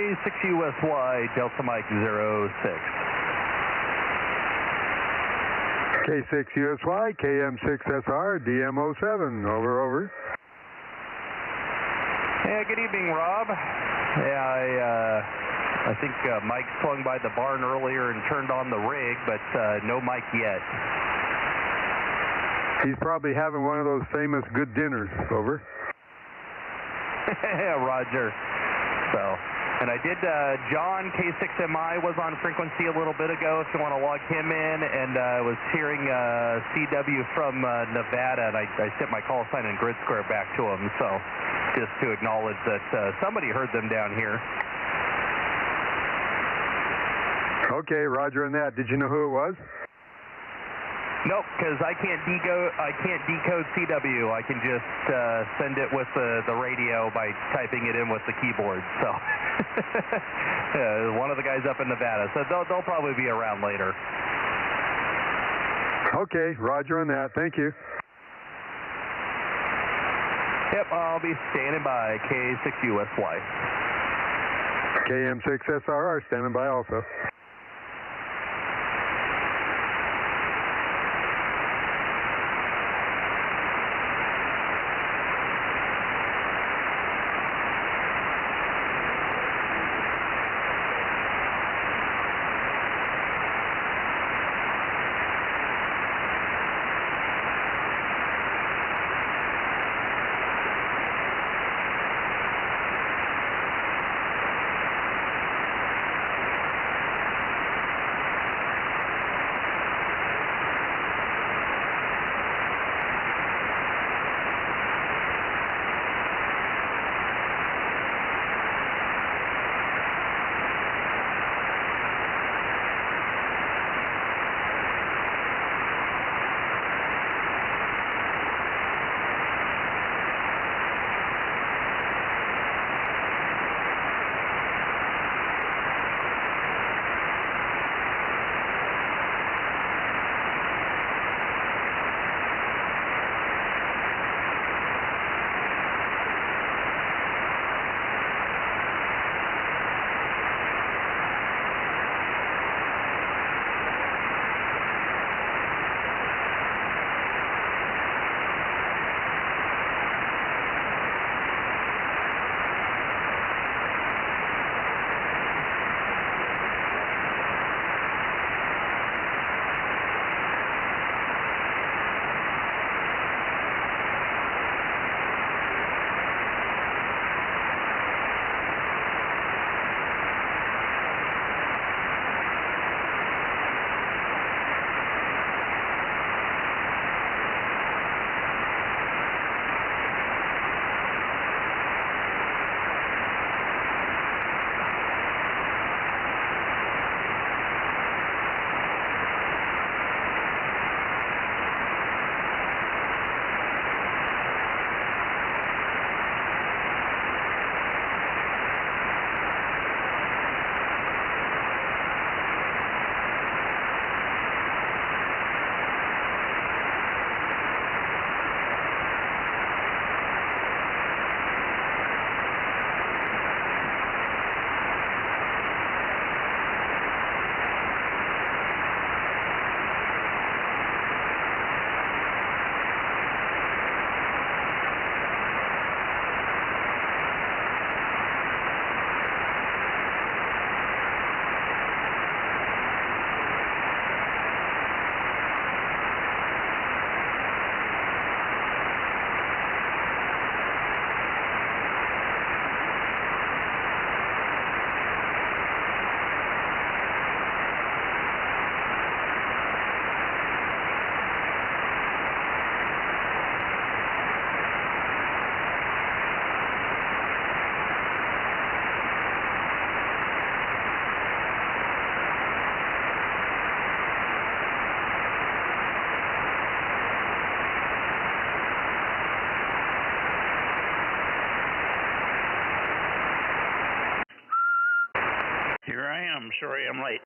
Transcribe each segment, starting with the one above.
K6USY, Delta Mike 06. K6USY, KM6SR, DM07, over. Yeah, good evening, Rob. Yeah, I think Mike swung by the barn earlier and turned on the rig, but no Mike yet. He's probably having one of those famous good dinners, over. Roger. So, and I did, John K6MI was on frequency a little bit ago, if you want to log him in, and I was hearing CW from Nevada, and I sent my call sign and grid square back to him, so just to acknowledge that somebody heard them down here. Okay, roger on that. Did you know who it was? Nope, because I can't decode CW. I can just send it with the radio by typing it in with the keyboard. So one of the guys up in Nevada. So they'll probably be around later. Okay, roger on that. Thank you. Yep, I'll be standing by. K6USY. KM6SRR standing by also. I'm sorry I'm late.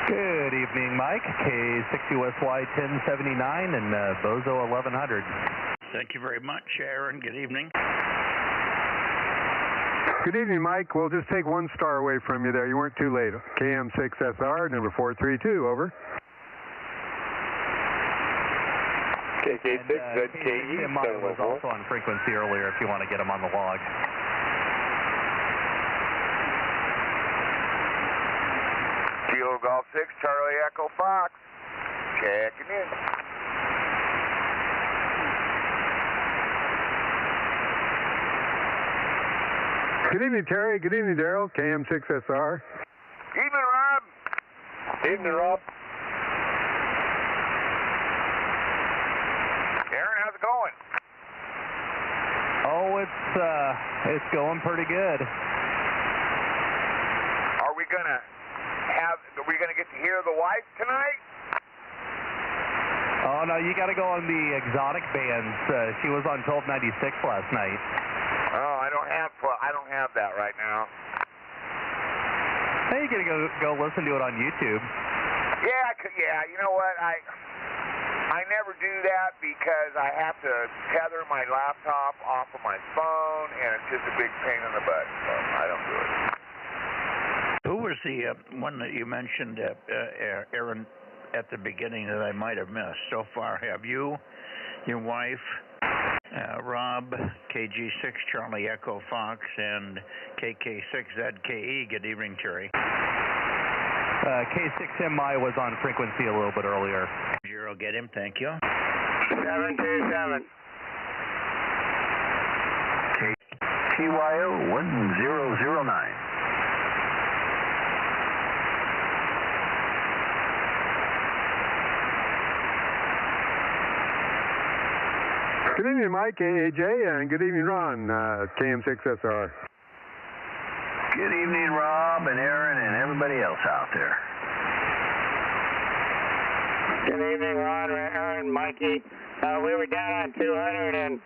Good evening, Mike. K6USY 1079 and Bozo 1100. Thank you very much, Aaron. Good evening. Good evening, Mike. We'll just take 1 star away from you there. You weren't too late. KM6SR, number 432, over. KK6ZKE. Mine was also on frequency earlier if you want to get him on the log. Kilo Golf 6, Charlie Echo Fox. Checking in. Good evening, Terry. Good evening, Daryl. KM6SR. Evening, Rob. Evening, Rob. Aaron, how's it going? Oh, it's going pretty good. Are we gonna get to hear the wife tonight? Oh no, you got to go on the exotic bands. She was on 1296 last night. Oh, I don't have that right now. Hey, you got to go listen to it on YouTube. Yeah, you know what? I never do that because I have to tether my laptop off of my phone, and it's just a big pain in the butt. So I don't do it. Who was the one that you mentioned, Aaron, at the beginning that I might have missed? So far, have you, your wife, Rob, KG6 Charlie Echo Fox, and KK6ZKE. Good evening, Terry. K6MI was on frequency a little bit earlier. Zero, get him, thank you. 727. TYO 1009. Good evening, Mike, AJ, and good evening, Ron, KM6SR. Good evening, Rob and Aaron and everybody else out there. Good evening, Ron, Aaron, Mikey. We were down on 200 and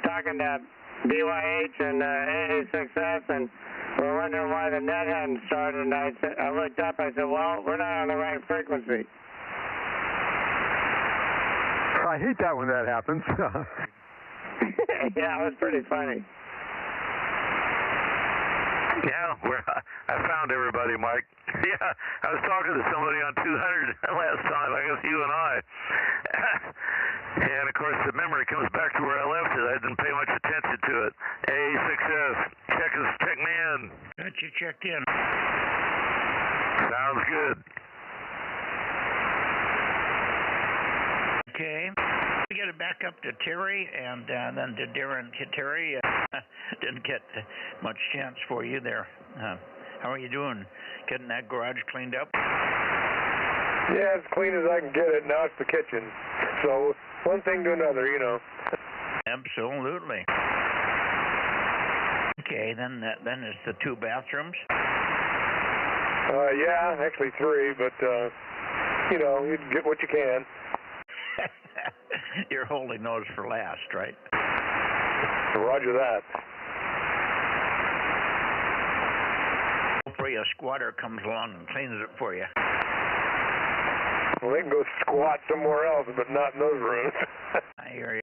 talking to BYH and AA6S, and we're wondering why the net hadn't started. And I looked up, I said, well, we're not on the right frequency. I hate that when that happens. Yeah, it was pretty funny. Yeah, I found everybody, Mike. Yeah, I was talking to somebody on 200 last time, I guess you and I. And, of course, the memory comes back to where I left it. I didn't pay much attention to it. A6S, check me in. Got you checked in. Sounds good. Okay. We get it back up to Terry, and then to Darren. Terry, didn't get much chance for you there. How are you doing? Getting that garage cleaned up? Yeah, as clean as I can get it. Now it's the kitchen. So one thing to another, you know. Absolutely. Okay, then it's the 2 bathrooms. Yeah, actually 3, but you know, you get what you can. You're holding those for last, right? Roger that. Hopefully a squatter comes along and cleans it for you. Well, they can go squat somewhere else, but not in those rooms. I hear you.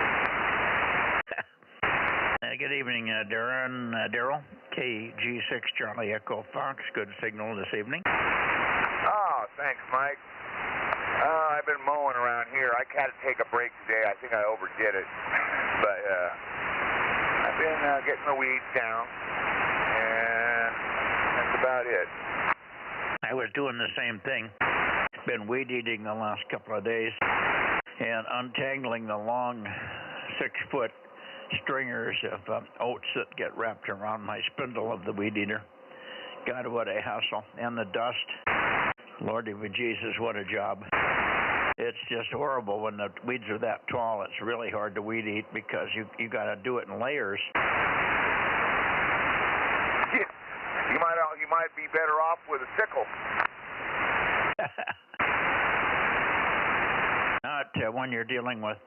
Good evening, Daryl. KG6 Charlie Echo Fox. Good signal this evening. Oh, thanks, Mike. I've been mowing around here. I had to take a break today. I think I overdid it. But I've been getting the weeds down, and that's about it. I was doing the same thing. Been weed eating the last couple of days and untangling the long 6-foot stringers of oats that get wrapped around my spindle of the weed eater. God, what a hassle. And the dust. Lordy Jesus, what a job. It's just horrible when the weeds are that tall. It's really hard to weed eat because you got to do it in layers. You might be better off with a sickle. Not when you're dealing with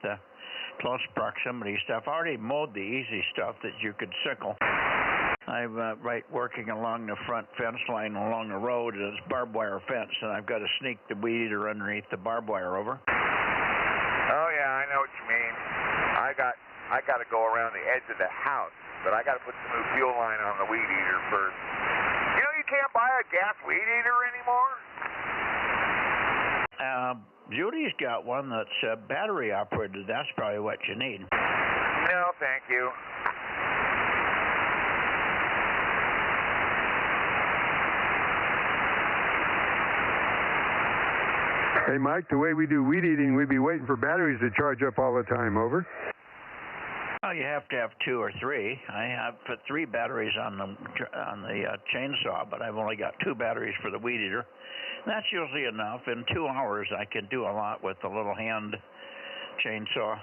close proximity stuff. I already mowed the easy stuff that you could sickle. I'm working along the front fence line along the road. It's barbed wire fence, and I've got to sneak the weed eater underneath the barbed wire over. Oh yeah, I know what you mean. I got to go around the edge of the house but I got to put some new fuel line on the weed eater first. You know, you can't buy a gas weed eater anymore? Judy's got one that's battery operated. That's probably what you need. No, thank you. Hey, Mike, the way we do weed eating, we'd be waiting for batteries to charge up all the time, over. Well, you have to have 2 or 3. I have put 3 batteries on the chainsaw, but I've only got 2 batteries for the weed eater. That's usually enough. In 2 hours, I can do a lot with the little hand chainsaw,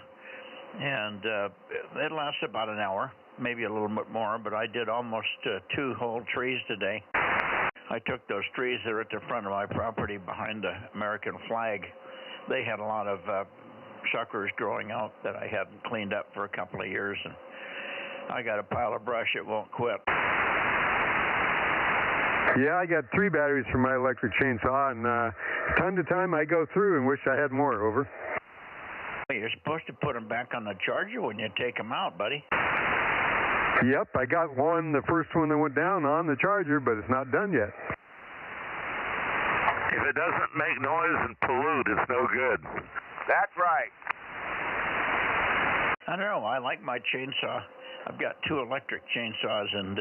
and it lasts about an hour, maybe a little bit more, but I did almost 2 whole trees today. I took those trees that are at the front of my property behind the American flag. They had a lot of suckers growing out that I hadn't cleaned up for a couple of years, and I got a pile of brush. It won't quit. Yeah, I got 3 batteries for my electric chainsaw, and time to time I go through and wish I had more, over. You're supposed to put them back on the charger when you take them out, buddy. Yep, I got one, the first one that went down on the charger, but it's not done yet. If it doesn't make noise and pollute, it's no good. That's right. I don't know. I like my chainsaw. I've got 2 electric chainsaws, and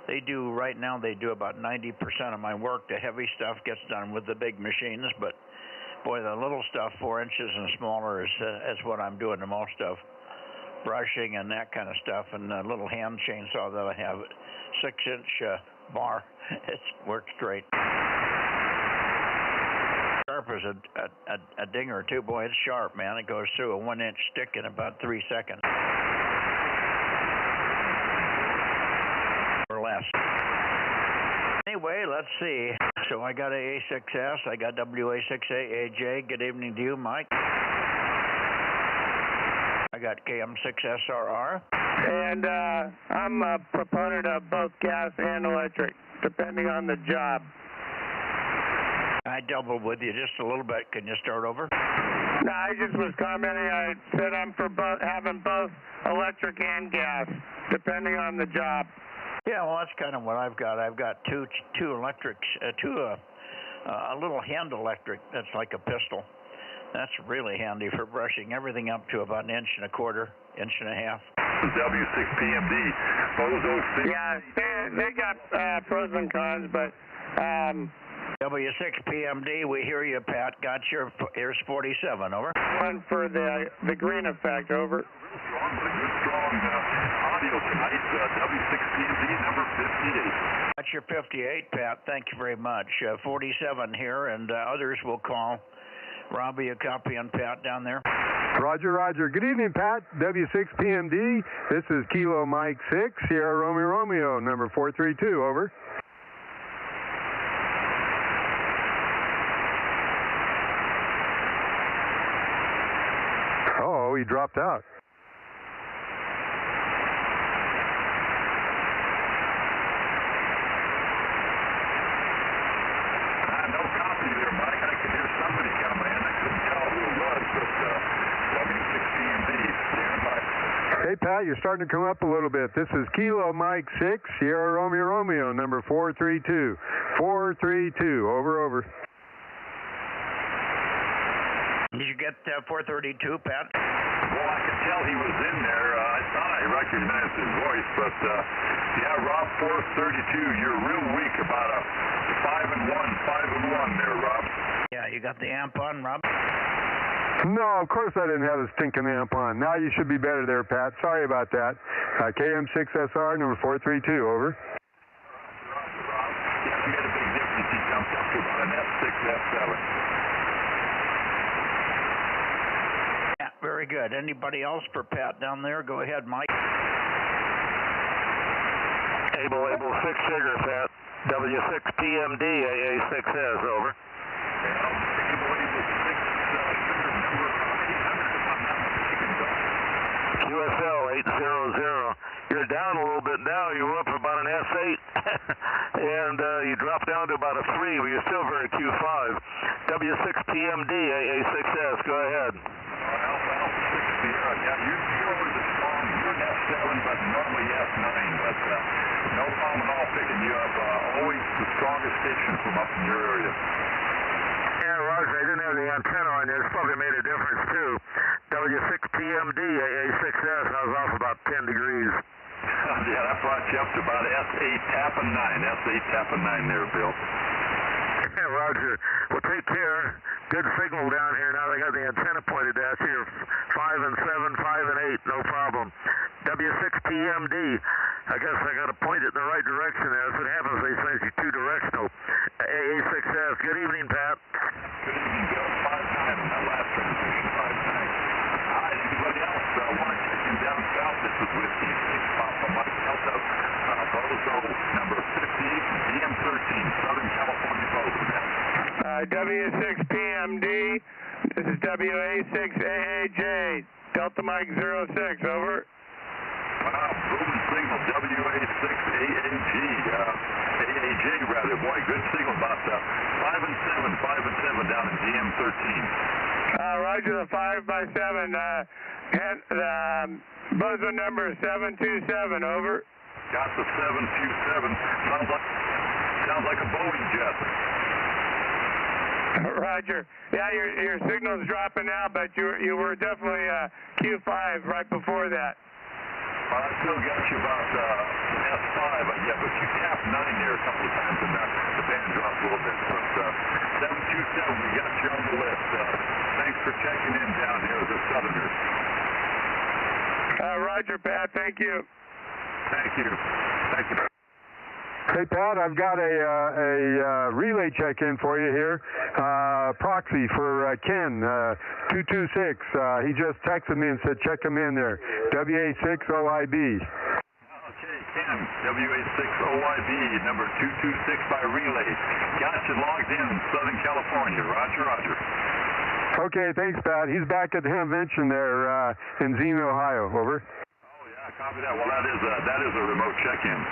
they do, right now, they do about 90% of my work. The heavy stuff gets done with the big machines, but boy, the little stuff, 4 inches and smaller, is what I'm doing the most of. Brushing and that kind of stuff, and the little hand chainsaw that I have, 6-inch bar. It works great. Sharp as a dinger too. Boy, it's sharp, man. It goes through a 1-inch stick in about 3 seconds. Or less. Anyway, let's see. So I got a A6S, I got WA6AAJ. Good evening to you, Mike. I got KM6SRR. And I'm a proponent of both gas and electric, depending on the job. I doubled with you just a little bit. Can you start over? No, I just was commenting. I said I'm for having both electric and gas, depending on the job. Yeah, well, that's kind of what I've got. I've got two electrics, a little hand electric that's like a pistol. That's really handy for brushing everything up to about 1.25 inches, 1.5 inches. W6PMD, Bozo Net. Yeah, they got pros and cons, but W6PMD, we hear you, Pat. Got your, here's 47, over. one for the green effect, over. Strong audio tonight, W6PMD number 58. That's your 58, Pat. Thank you very much. 47 here, and others will call. Robbie, a copy on Pat down there. Roger, roger. Good evening, Pat. W6PMD. This is Kilo Mike 6, Sierra Romeo, number 432, over. Oh, he dropped out. No copy there, Mike. I could hear somebody come in. I couldn't tell who it was, but W6PMD, stand by. Hey, Pat, you're starting to come up a little bit. This is Kilo Mike 6, Sierra Romeo, number 432. 432, over. Did you get 432, Pat? Well, I could tell he was in there. I thought I recognized his voice, but yeah, Rob, 432. You're real weak, about a 5 and 1 there, Rob. Yeah, you got the amp on, Rob? No, of course I didn't have a stinking amp on. Now you should be better there, Pat. Sorry about that. KM6SR, number 432, over. Yeah, we got a big difference. He jumped up to about an F6, F7. Yeah, very good. Anybody else for Pat down there? Go ahead, Mike. Able 6 sugar, Pat. W6PMD, AA6S, over. QSL 800. You're down a little bit now. You were up about an S8, and you dropped down to about a 3, but you're still very Q5. W6PMD, AA6S, go ahead. Alpha 6 Sierra. Yeah, you're always a strong, you're F7, but normally F9. But no problem at all picking you up. Always the strongest station from up in your area. Yeah, Roger, I didn't have the antenna on there. It's probably made a difference, too. W6PMD, A6S, I was off about 10 degrees. Yeah, that brought you up to about S8 tapping 9. S8 tapping 9 there, Bill. Yeah, Roger. Well, take care. Good signal down here now. They got the antenna pointed at you. 5 and 7, 5 and 8, no problem. W6PMD. I guess I got to point it in the right direction there. That's what happens. They say it's two-directional. A6S. Good evening, Pat. Good evening, Bill. 5-9 in that last transmission. 5-9. Hi, anybody else want to check in down south? This is with E6 Papa Mike Delta, Bozo number 58, DM13, Southern California Bozo Net. W6PMD, this is WA6AAJ, Delta Mike 06, over. Wow, booming signal, WA6AAG, AAJ rather, boy, good signal, about 5 and 7 down at DM13. Roger, the 5x7, and Bozo number 727, over. Got the 727, sounds like a Boeing jet. Roger. Yeah, your signal's dropping now, but you were definitely Q5 right before that. I still got you about S5, yeah, but you tapped 9 there a couple of times, and the band dropped a little bit. But 727, we got you on the list. Thanks for checking in down here as a Southerner. Roger, Pat. Thank you. Thank you. Thank you. Hey, Pat, I've got a relay check-in for you here. Proxy for Ken, 226. He just texted me and said check him in there. WA6OIB. Okay, Ken, WA6OIB, number 226 by relay. Got you logged in Southern California. Roger, roger. Okay, thanks, Pat. He's back at the convention there in Xenia, Ohio. Over. Oh, yeah, copy that. Well, that is a remote check-in.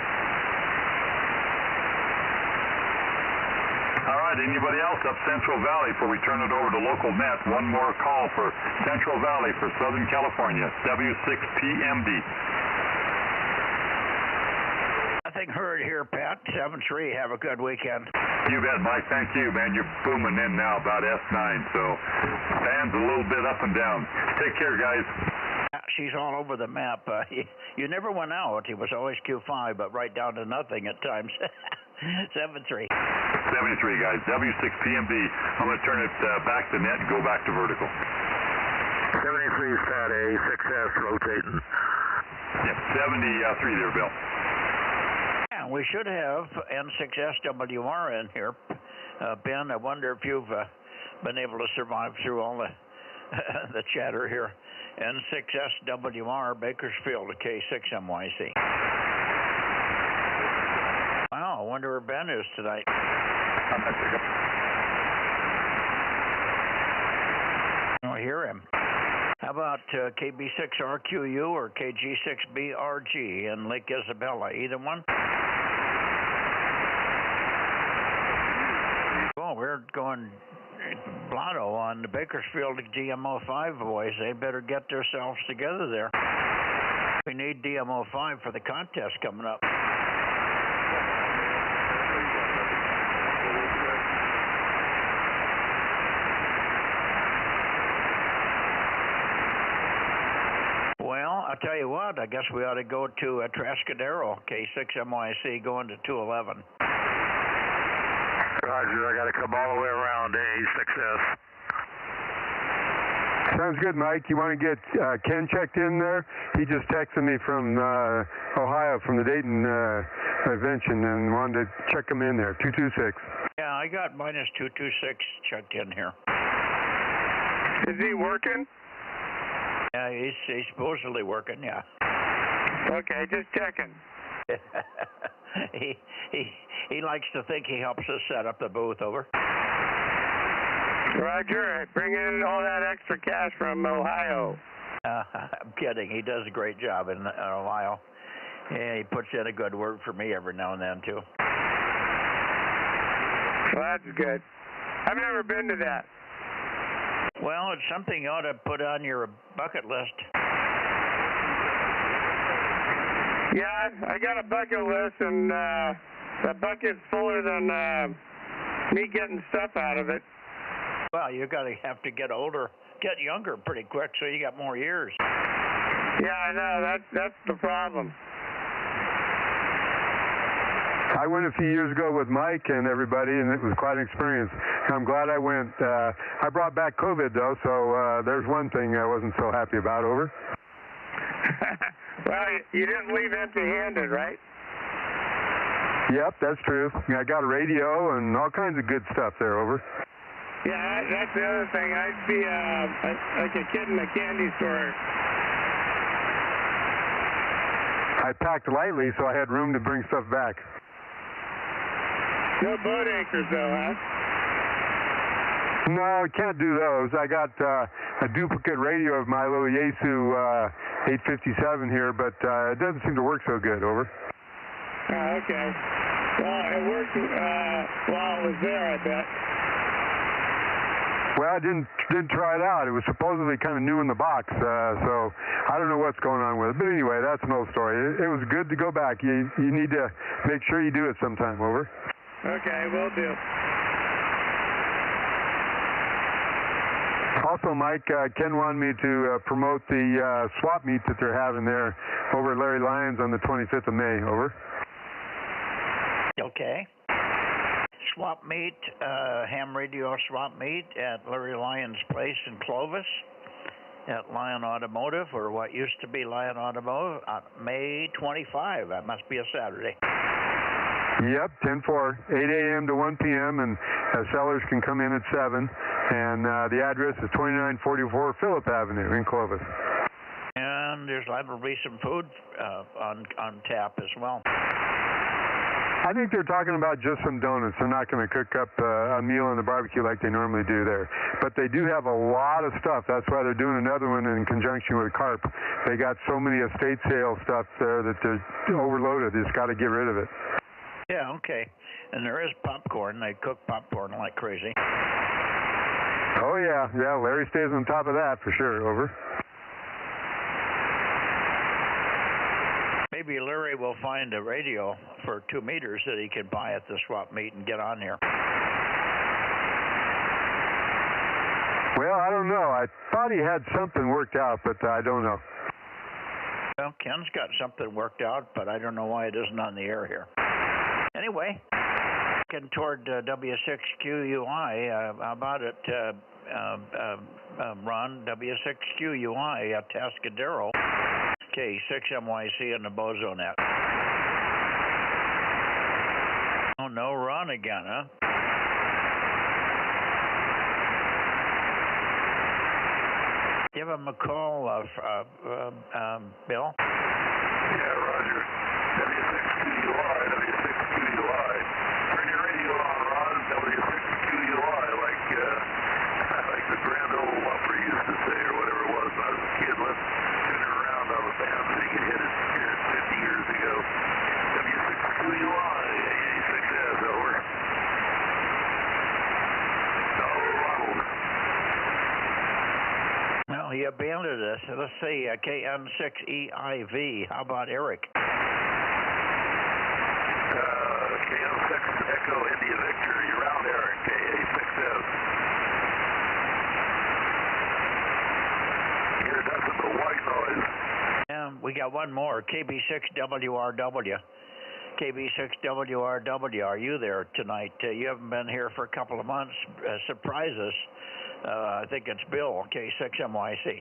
All right, anybody else up Central Valley before we turn it over to local net? One more call for Central Valley for Southern California, W6PMD. Nothing heard here, Pat. 7-3. Have a good weekend. You bet, Mike. Thank you, man. You're booming in now about S9, so band's a little bit up and down. Take care, guys. She's all over the map. You never went out. He was always Q5, but right down to nothing at times. 7-3. 73, guys. W6PMD. I'm going to turn it back to net and go back to vertical. 73 is Pat, A6S rotating. Yep, 73 there, Bill. Yeah, we should have N6SWR in here. Ben, I wonder if you've been able to survive through all the the chatter here. N6SWR, Bakersfield, K6MYC. Wow, I wonder where Ben is tonight. I hear him. How about KB6RQU or KG6BRG in Lake Isabella? Either one? Well, we're going blotto on the Bakersfield DMO5 boys. They better get themselves together there. We need DMO5 for the contest coming up. Well, I'll tell you what, I guess we ought to go to Trascadero, K6MYC, going to 211. Roger, I got to come all the way around, A6S. Sounds good, Mike. You want to get Ken checked in there? He just texted me from Ohio, from the Dayton convention, and wanted to check him in there, 226. Yeah, I got minus 226 checked in here. Is he working? Yeah, he's supposedly working, yeah. Okay, just checking. He likes to think he helps us set up the booth, over. Roger, bring in all that extra cash from Ohio. I'm kidding. He does a great job in Ohio. Yeah, he puts in a good word for me every now and then, too. Well, that's good. I've never been to that. Well, it's something you ought to put on your bucket list. Yeah, I got a bucket list, and the bucket's fuller than me getting stuff out of it. Well, you have to get older, get younger pretty quick, so you got more years. Yeah, I know. That's the problem. I went a few years ago with Mike and everybody, and it was quite an experience. I'm glad I went. I brought back COVID, though, so there's one thing I wasn't so happy about. Over. Well, you didn't leave empty-handed, right? Yep, that's true. I got a radio and all kinds of good stuff there. Over. Yeah, that's the other thing. I'd be like a kid in a candy store. I packed lightly, so I had room to bring stuff back. No boat anchors, though, huh? No, I can't do those. I got a duplicate radio of my little Yaesu 857 here, but it doesn't seem to work so good. Over. Oh, okay. Well, it worked while it was there, I bet. Well, I didn't try it out. It was supposedly kind of new in the box, so I don't know what's going on with it. But anyway, that's an old story. It was good to go back. You need to make sure you do it sometime. Over. Okay, will do. Also, Mike, Ken wanted me to promote the swap meet that they're having there over at Larry Lyons on the 25th of May. Over. Okay. Swap meet, ham radio swap meet at Larry Lyons' place in Clovis at Lion Automotive, or what used to be Lion Automotive, on May 25. That must be a Saturday. Yep, 10-4, 8 a.m. to 1 p.m., and sellers can come in at 7. And the address is 2944 Phillip Avenue in Clovis. And there's liable to be some food on tap as well. I think they're talking about just some donuts. They're not going to cook up a meal on the barbecue like they normally do there. But they do have a lot of stuff. That's why they're doing another one in conjunction with CARP. They got so many estate sale stuff there that they're overloaded. They just got to get rid of it. Yeah, okay. And there is popcorn. They cook popcorn like crazy. Oh, yeah. Yeah, Larry stays on top of that for sure. Over. Maybe Larry will find a radio for 2 meters that he can buy at the swap meet and get on here. Well, I don't know. I thought he had something worked out, but I don't know. Well, Ken's got something worked out, but I don't know why it isn't on the air here. Anyway, getting toward W6QUI, how about it, Ron? W6QUI at Tascadero. K6MYC in the Bozo Net. Oh, no, Ron again, huh? Give him a call, Bill. Yeah, Roger. W6QUI, W6QUI. Turn your radio on, Ron. W6QUI, like the Grand Ole Opry used to say, or whatever it was when I was a kid. Let's turn it around on the band so you could hit it here 50 years ago. W6QUI, AA6S, over. No, Ronald. Well, he abandoned us. Let's see, KM6EIV. How about Eric? KM6 Echo India Victor. You're out, Eric. KA6S. Here, that's the white noise. And we got one more, KB6WRW. KB6WRW, are you there tonight? You haven't been here for a couple of months. Surprise us. I think it's Bill, K6MYC.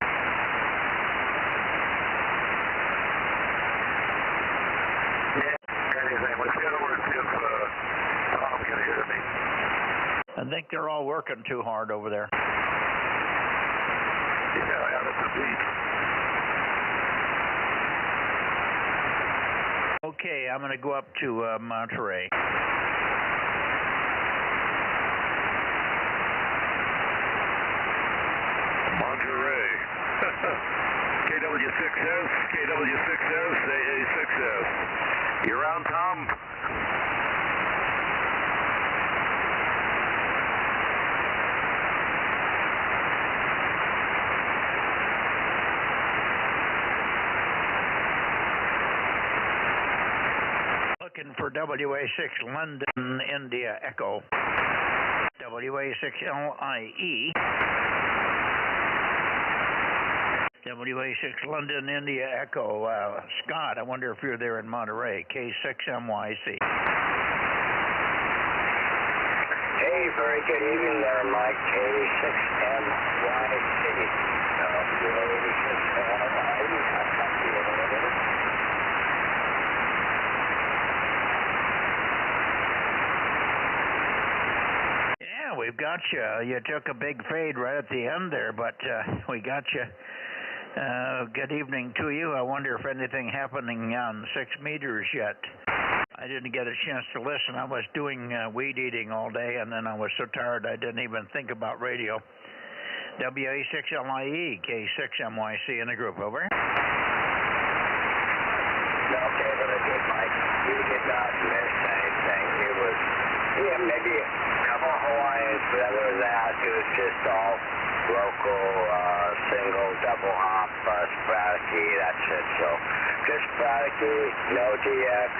Anything. Let's get over and see if Tom can hear me. I think they're all working too hard over there. Yeah, out at the beach. Okay, I'm going to go up to Monterey. Monterey. KW6S, KW6S, AA6S. You're on, Tom? for WA6 London India Echo. WA6LIE. WA6 London India Echo. Scott, I wonder if you're there in Monterey. K6MYC. Hey, very good evening there, Mike. K6MYC. Yeah, we've got you. You took a big fade right at the end there, but we got you. Good evening to you. I wonder if anything happening on 6 meters yet. I didn't get a chance to listen. I was doing weed eating all day, and then I was so tired I didn't even think about radio. WA6LIE, K6MYC in the group, over. Okay, very good, Mike. You did not miss anything. It was, maybe a couple of Hawaiians, but other than that, it was just all local, single, double hop, sporadic, that's it. So, just sporadic, no DX,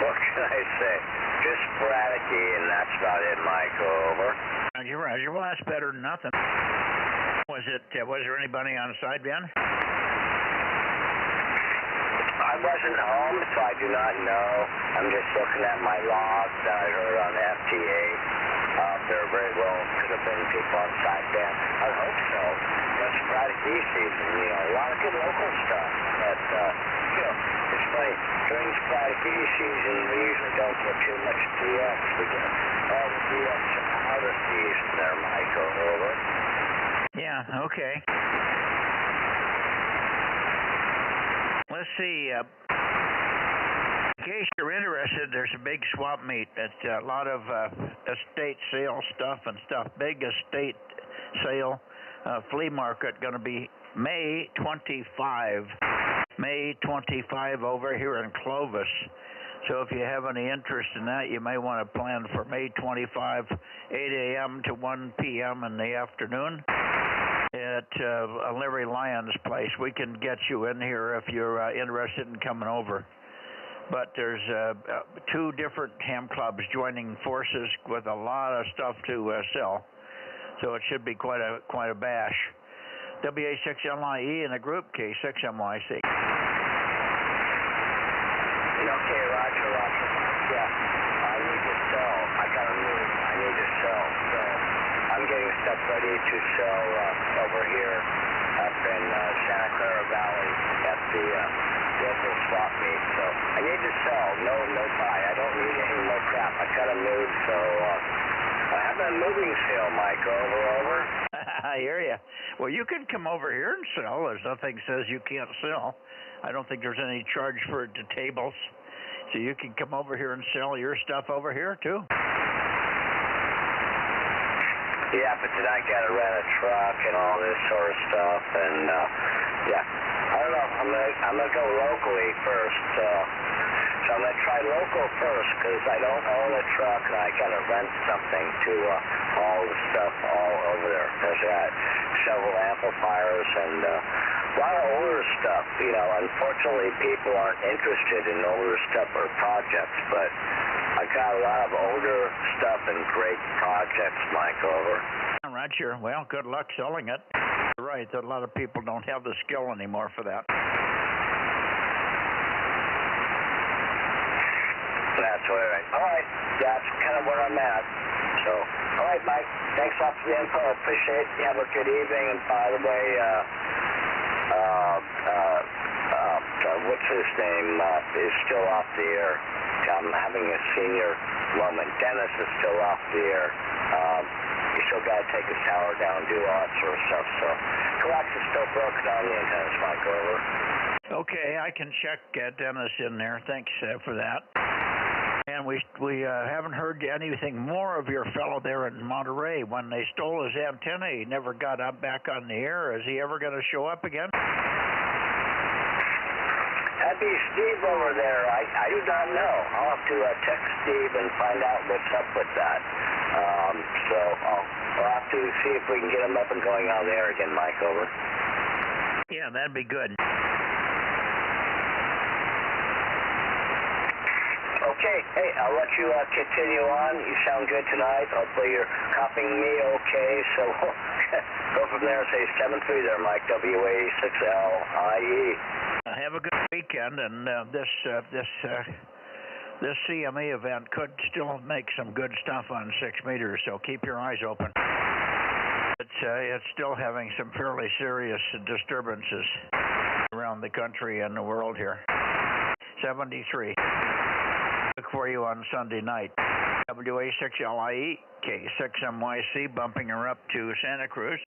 what can I say? Just sporadic, and that's about it, Mike. Over. Roger. Well, that's better than nothing. Was there anybody on sideband? I wasn't home, so I do not know. I'm just looking at my logs that I heard on the FTA. There very well could have been people on sideband. I hope so. It's sporadic season, a lot of good local stuff. But, it's funny. During sporadic season, we usually don't get too much DX. We get all the DX out of season there, Michael. Over. Yeah, okay. Let's see. In case you're interested, there's a big swap meet. It's a lot of estate sale stuff and stuff. Big estate sale flea market going to be May 25. May 25 over here in Clovis. So if you have any interest in that, you may want to plan for May 25, 8 a.m. to 1 p.m. in the afternoon at Larry Lyon's place. We can get you in here if you're interested in coming over. But there's 2 different ham clubs joining forces with a lot of stuff to sell. So it should be quite a bash. WA6LIE in the group, K6MYC. Okay, Roger. Yeah, I need to sell. I gotta move. I need to sell. So I'm getting stuff ready to sell over here up in Santa Clara Valley at the local swap meet. So I need to sell. No buy. I don't need any more crap. I gotta move. So I have a moving sale, Mike. Over. I hear you. Well, you can come over here and sell. There's nothing says you can't sell. I don't think there's any charge for it to tables. So you can come over here and sell your stuff over here, too. Yeah, but then I got to rent a truck and all this sort of stuff. And, yeah, I don't know. I'm gonna go locally first. So I'm going to try local first because I don't own a truck and I got to rent something to haul the stuff all over there. There's several amplifiers and a lot of older stuff. Unfortunately, people aren't interested in older stuff or projects, but I got a lot of older stuff and great projects, Mike. Over. Roger. Well, good luck selling it. You're right that a lot of people don't have the skill anymore for that. That's right. All right. That's kind of where I'm at. So, all right, Mike. Thanks a lot for the info. Appreciate it. You have a good evening. And by the way, what's his name is still off the air. I'm having a senior moment. Dennis is still off the air. You still got to take a shower down, do all that sort of stuff. So, coax is still broken on the antennas, Mike. Over. Okay, I can check Dennis in there. Thanks for that. And we haven't heard anything more of your fellow there in Monterey. When they stole his antenna, he never got up back on the air. Is he ever going to show up again? That'd be Steve over there. I do not know. I'll have to text Steve and find out what's up with that. So we'll have to see if we can get him up and going on the air again, Mike. Over. Yeah, that'd be good. Okay, hey, I'll let you continue on. You sound good tonight. Hopefully you're copying me okay. So go from there and say 7-3 there, Mike. WA6LIE. Have a good weekend, and this CME event could still make some good stuff on 6 meters, so keep your eyes open. It's still having some fairly serious disturbances around the country and the world here. 73. Look for you on Sunday night. WA6LIE, K6MYC, bumping her up to Santa Cruz.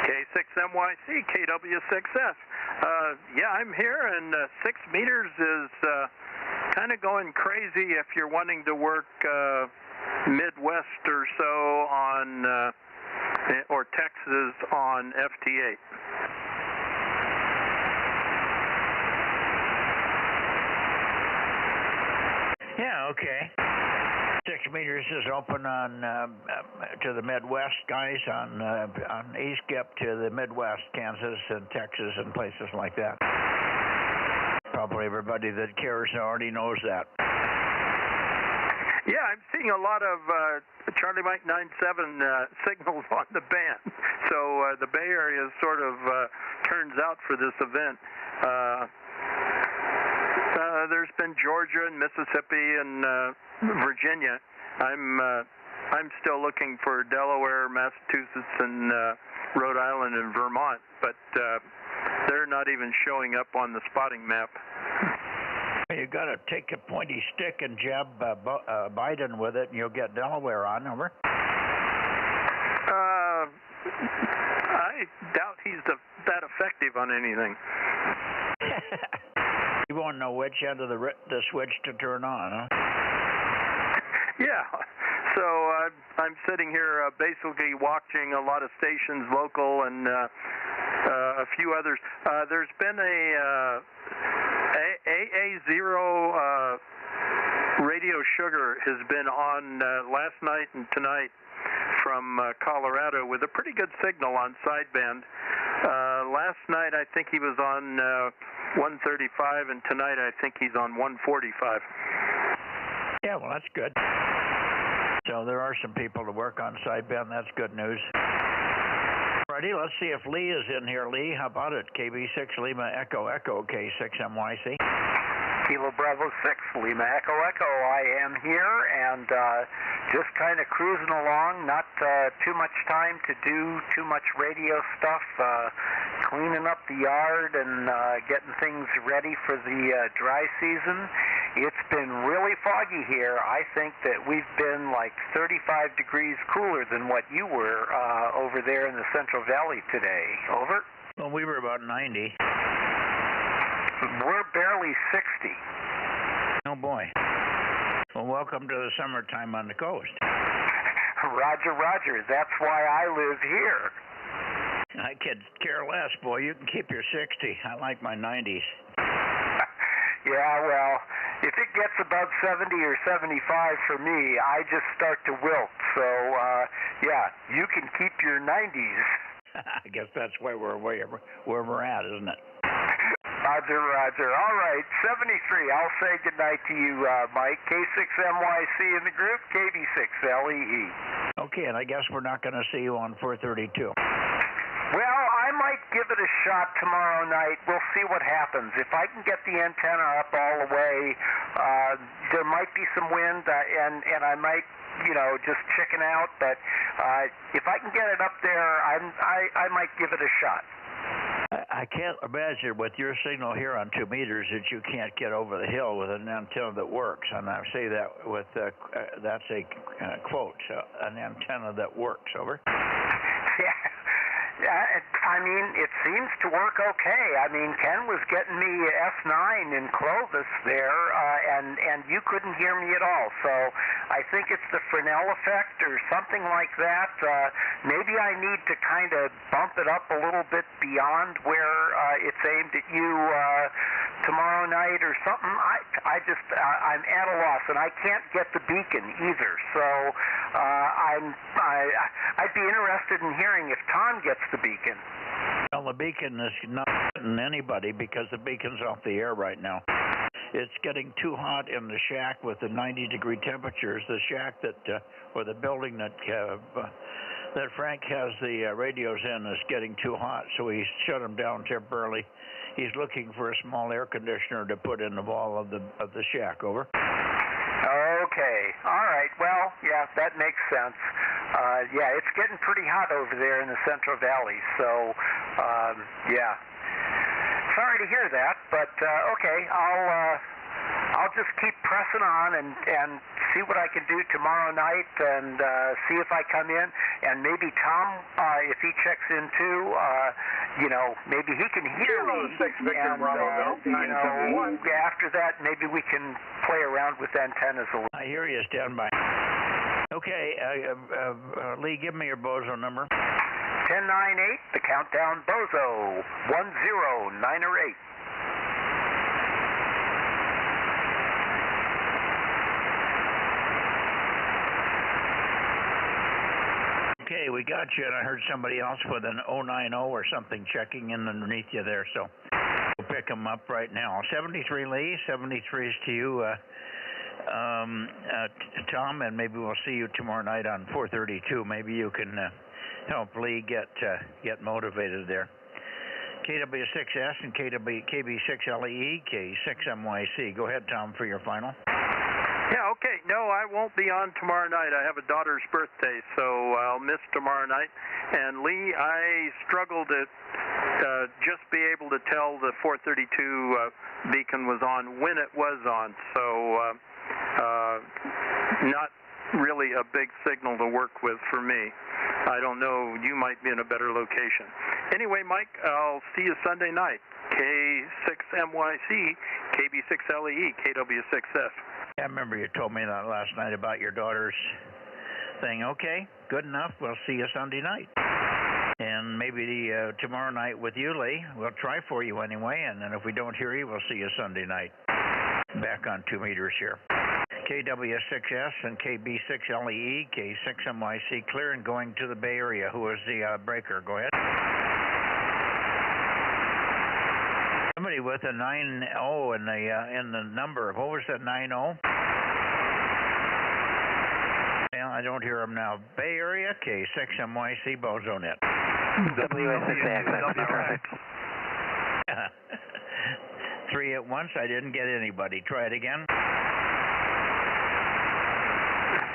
K6MYC, KW6F. Yeah, I'm here, and 6 meters is kind of going crazy if you're wanting to work Midwest or so on, or Texas on FT8. Yeah, okay. 6 meters is open on to the Midwest guys on East Gip to the Midwest, Kansas and Texas and places like that. Probably everybody that cares already knows that. Yeah, I'm seeing a lot of Charlie Mike 97 signals on the band. So the Bay Area sort of turns out for this event. There's been Georgia and Mississippi and Virginia. I'm still looking for Delaware, Massachusetts, and Rhode Island and Vermont, but they're not even showing up on the spotting map. You got to take a pointy stick and jab Biden with it, and you'll get Delaware on. Over. I doubt he's that effective on anything. You won't know which end of the switch to turn on, huh? Yeah. So I'm sitting here basically watching a lot of stations, local and a few others. There's been a AA0 Radio Sugar has been on last night and tonight from Colorado with a pretty good signal on sideband. Last night I think he was on 135, and tonight I think he's on 145. Yeah, well, that's good. So there are some people to work on sideband. That's good news. Alrighty, let's see if Lee is in here. Lee, how about it? KB6 Lima Echo Echo K6MYC. Kilo Bravo 6 Lima Echo Echo. I am here and just kind of cruising along. Not too much time to do too much radio stuff. Cleaning up the yard and getting things ready for the dry season. It's been really foggy here. I think that we've been like 35 degrees cooler than what you were over there in the Central Valley today. Over? Well, we were about 90. We're barely 60. Oh, boy. Well, welcome to the summertime on the coast. Roger, Roger. That's why I live here. I could care less, boy. You can keep your 60. I like my 90s. Yeah, well, if it gets above 70 or 75 for me, I just start to wilt. So, yeah, you can keep your 90s. I guess that's where we're at, isn't it? Roger, Roger. All right, 73. I'll say goodnight to you, Mike. K6MYC in the group, KB6LEE. Okay, and I guess we're not going to see you on 432. Well, I might give it a shot tomorrow night. We'll see what happens. If I can get the antenna up all the way, there might be some wind, and I might, just chicken out. But if I can get it up there, I might give it a shot. I can't imagine with your signal here on 2 meters that you can't get over the hill with an antenna that works. And I say that with that's a quote, an antenna that works. Over. Yeah, I mean, it seems to work okay. I mean, Ken was getting me S9 in Clovis there, and you couldn't hear me at all. So I think it's the Fresnel effect or something like that. Maybe I need to kind of bump it up a little bit beyond where it's aimed at you tomorrow night or something. I'm at a loss, and I can't get the beacon either. So I'd be interested in hearing if Tom gets the beacon. Well, the beacon is not hitting anybody because the beacon's off the air right now. It's getting too hot in the shack with the 90-degree temperatures. The shack or the building that Frank has the radios in is getting too hot, so he shut them down temporarily. He's looking for a small air conditioner to put in the wall of the shack. Over. Okay. All right. Well, yeah, that makes sense. Yeah, it's getting pretty hot over there in the Central Valley. So, yeah. Sorry to hear that, but okay. I'll just keep pressing on and see what I can do tomorrow night and see if I come in, and maybe Tom, if he checks in too, maybe he can hear me. And after that, maybe we can play around with antennas a little. I hear you. Stand by. Okay, Lee, give me your Bozo number. 1098, the countdown Bozo, 10908. Okay, we got you, and I heard somebody else with an 090 or something checking in underneath you there, so we'll pick them up right now. 73 Lee, 73 is to you, Tom, and maybe we'll see you tomorrow night on 432. Maybe you can help Lee get motivated there. KW6S and KB6LEE, K6MYC. Go ahead, Tom, for your final. Yeah, okay. No, I won't be on tomorrow night. I have a daughter's birthday, so I'll miss tomorrow night. And Lee, I struggled to just be able to tell the 432 beacon was on when it was on, so not really a big signal to work with for me. I don't know, you might be in a better location. Anyway, Mike, I'll see you Sunday night. K6MYC, KB6LEE, KW6S. I remember you told me that last night about your daughter's thing. Okay, good enough. We'll see you Sunday night. And maybe tomorrow night with you, Lee. We'll try for you anyway, and then if we don't hear you, we'll see you Sunday night. Back on 2 meters here. KW6S and KB6LEE, K6MYC, clear and going to the Bay Area. Who is the breaker? Go ahead. Somebody with a 90 in the number. What was that 90? Well, I don't hear them now. Bay Area, K6MYC, Bozo Net. WA6AXX, traffic. 3 at once. I didn't get anybody. Try it again.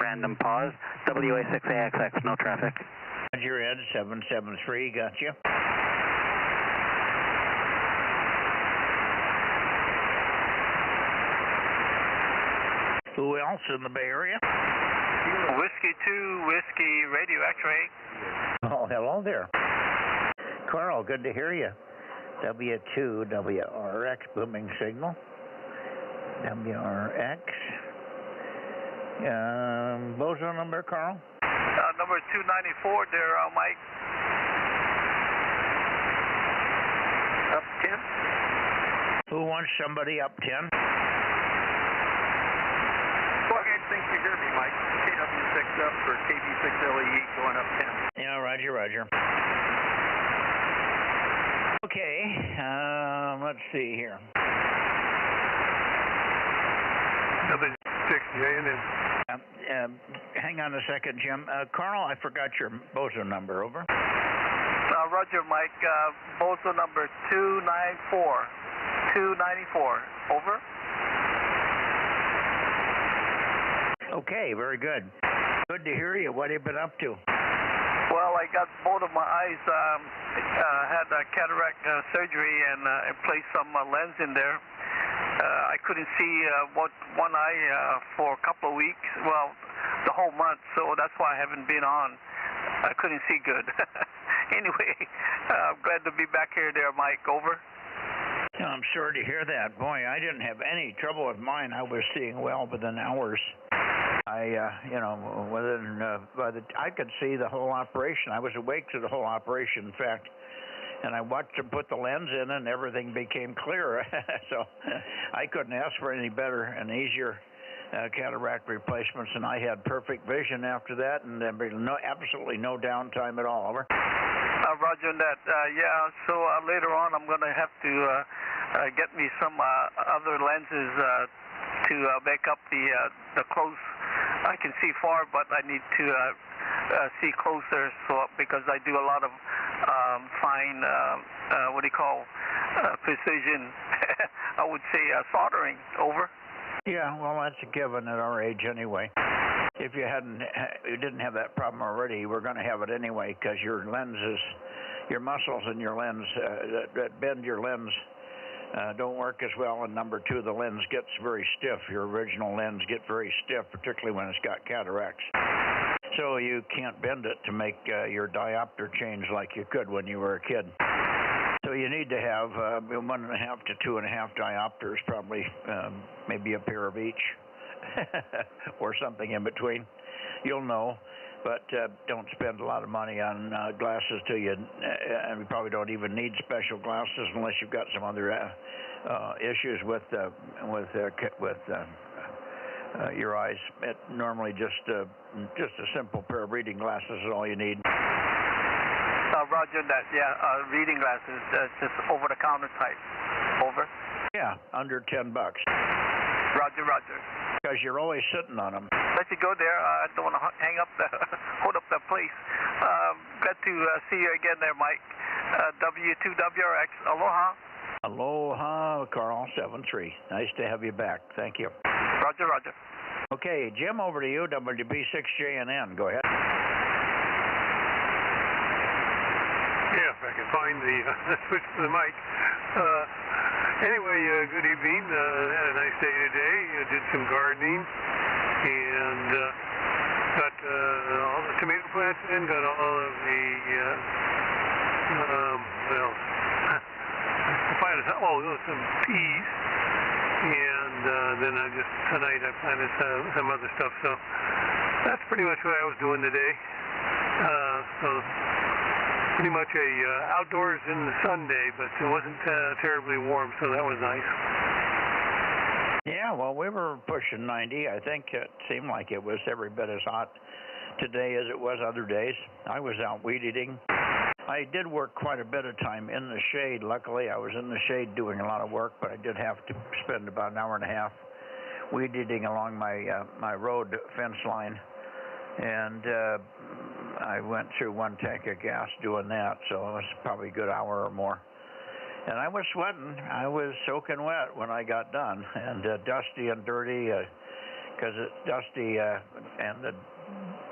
Random pause. WA6AXX, no traffic. Roger, Ed, 773. Got you. Who else in the Bay Area? Whiskey 2, Whiskey Radio X-ray. Oh, hello there. Carl, good to hear you. W2, WRX, booming signal. WRX. Bozo number, Carl? Number 294 there, Mike. Up 10. Who wants somebody up 10? I think you hear me, Mike. KW6F for KB6LEE going up 10. Yeah, roger, roger. Okay, let's see here. W6A and hang on a second, Jim. Carl, I forgot your Bozo number, over. Roger, Mike. Bozo number 294. 294, over. Okay, very good. Good to hear you. What have you been up to? Well, I got both of my eyes, had cataract surgery and placed some lens in there. I couldn't see one eye for a couple of weeks, well, the whole month, so that's why I haven't been on. I couldn't see good. Anyway, I'm glad to be back here there, Mike. Over. I'm sorry to hear that. Boy, I didn't have any trouble with mine. I was seeing well within hours. I could see the whole operation. I was awake through the whole operation, in fact, and I watched them put the lens in, and everything became clear. So I couldn't ask for any better and easier cataract replacements, and I had perfect vision after that, and there was absolutely no downtime at all. Over. Roger that. Yeah, so later on I'm going to have to get me some other lenses to make up the close. I can see far, but I need to see closer, so because I do a lot of fine, what do you call, precision, I would say soldering. Over. Yeah, well, that's a given at our age anyway. If you didn't have that problem already, we're going to have it anyway, because your lenses, your muscles in your lens that bend your lens don't work as well, and number two, the lens gets very stiff. Your original lens gets very stiff, particularly when it's got cataracts. So you can't bend it to make your diopter change like you could when you were a kid. So you need to have 1.5 to 2.5 diopters, probably maybe a pair of each, or something in between. You'll know, but don't spend a lot of money on glasses till you, and you probably don't even need special glasses unless you've got some other issues with your eyes. It normally just a simple pair of reading glasses is all you need. Roger that. Yeah, reading glasses, just over-the-counter type. Over. Yeah, under $10. Roger, Roger. Because you're always sitting on them. Let you go there. I don't want to hang up hold up the place. Glad to see you again there, Mike. W2WRX. Aloha. Aloha, Carl 73. Nice to have you back. Thank you. Roger, Roger. Okay, Jim, over to you. WB6JNN. Go ahead. Yeah, if I can find the switch to the mic. Anyway, good evening. Had a nice day today. Did some gardening and got all the tomato plants in. Got all of the some peas. And then tonight I planted some other stuff. So that's pretty much what I was doing today. So pretty much outdoors in the sun day, but it wasn't terribly warm, so that was nice. Yeah, well, we were pushing 90. I think it seemed like it was every bit as hot today as it was other days. I was out weed eating. I did work quite a bit of time in the shade. Luckily, I was in the shade doing a lot of work, but I did have to spend about an hour and a half weed eating along my road fence line. And I went through 1 tank of gas doing that, so it was probably a good hour or more. And I was sweating. I was soaking wet when I got done, and dusty and dirty, because it's dusty, and the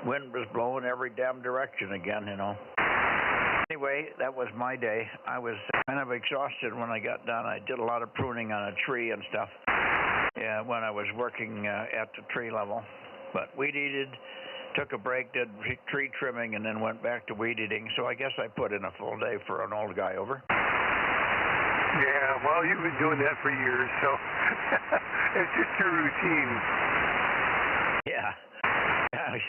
wind was blowing every damn direction again, you know. Anyway, that was my day. I was kind of exhausted when I got done. I did a lot of pruning on a tree and stuff when I was working at the tree level. But weed eated, took a break, did tree trimming, and then went back to weed eating. So I guess I put in a full day for an old guy. Over. Yeah, well, you've been doing that for years, so it's just your routine. Yeah. I was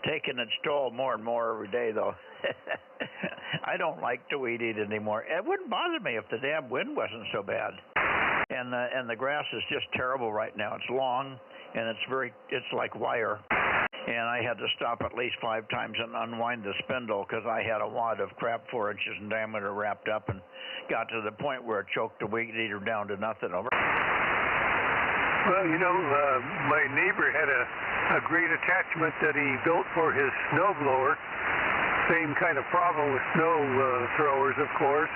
taking its toll more and more every day, though. I don't like to weed eat anymore. It wouldn't bother me if the damn wind wasn't so bad. And the grass is just terrible right now. It's long, and it's like wire. And I had to stop at least 5 times and unwind the spindle because I had a wad of crap 4 inches in diameter wrapped up and got to the point where it choked the weed eater down to nothing. Over. Well, you know, my neighbor had a great attachment that he built for his snow blower. Same kind of problem with snow throwers, of course.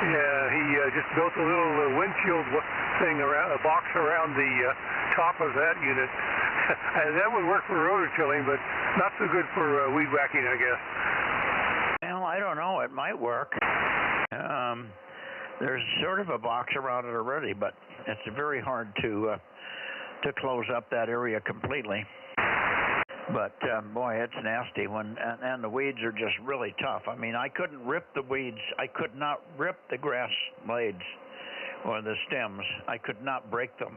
He just built a little windshield thing around, a box around the top of that unit. And that would work for rototilling, but not so good for weed whacking, I guess. Well, I don't know. It might work. There's sort of a box around it already, but it's very hard to close up that area completely. But boy, it's nasty and the weeds are just really tough. I mean, I couldn't rip the weeds. I could not rip the grass blades or the stems. I could not break them.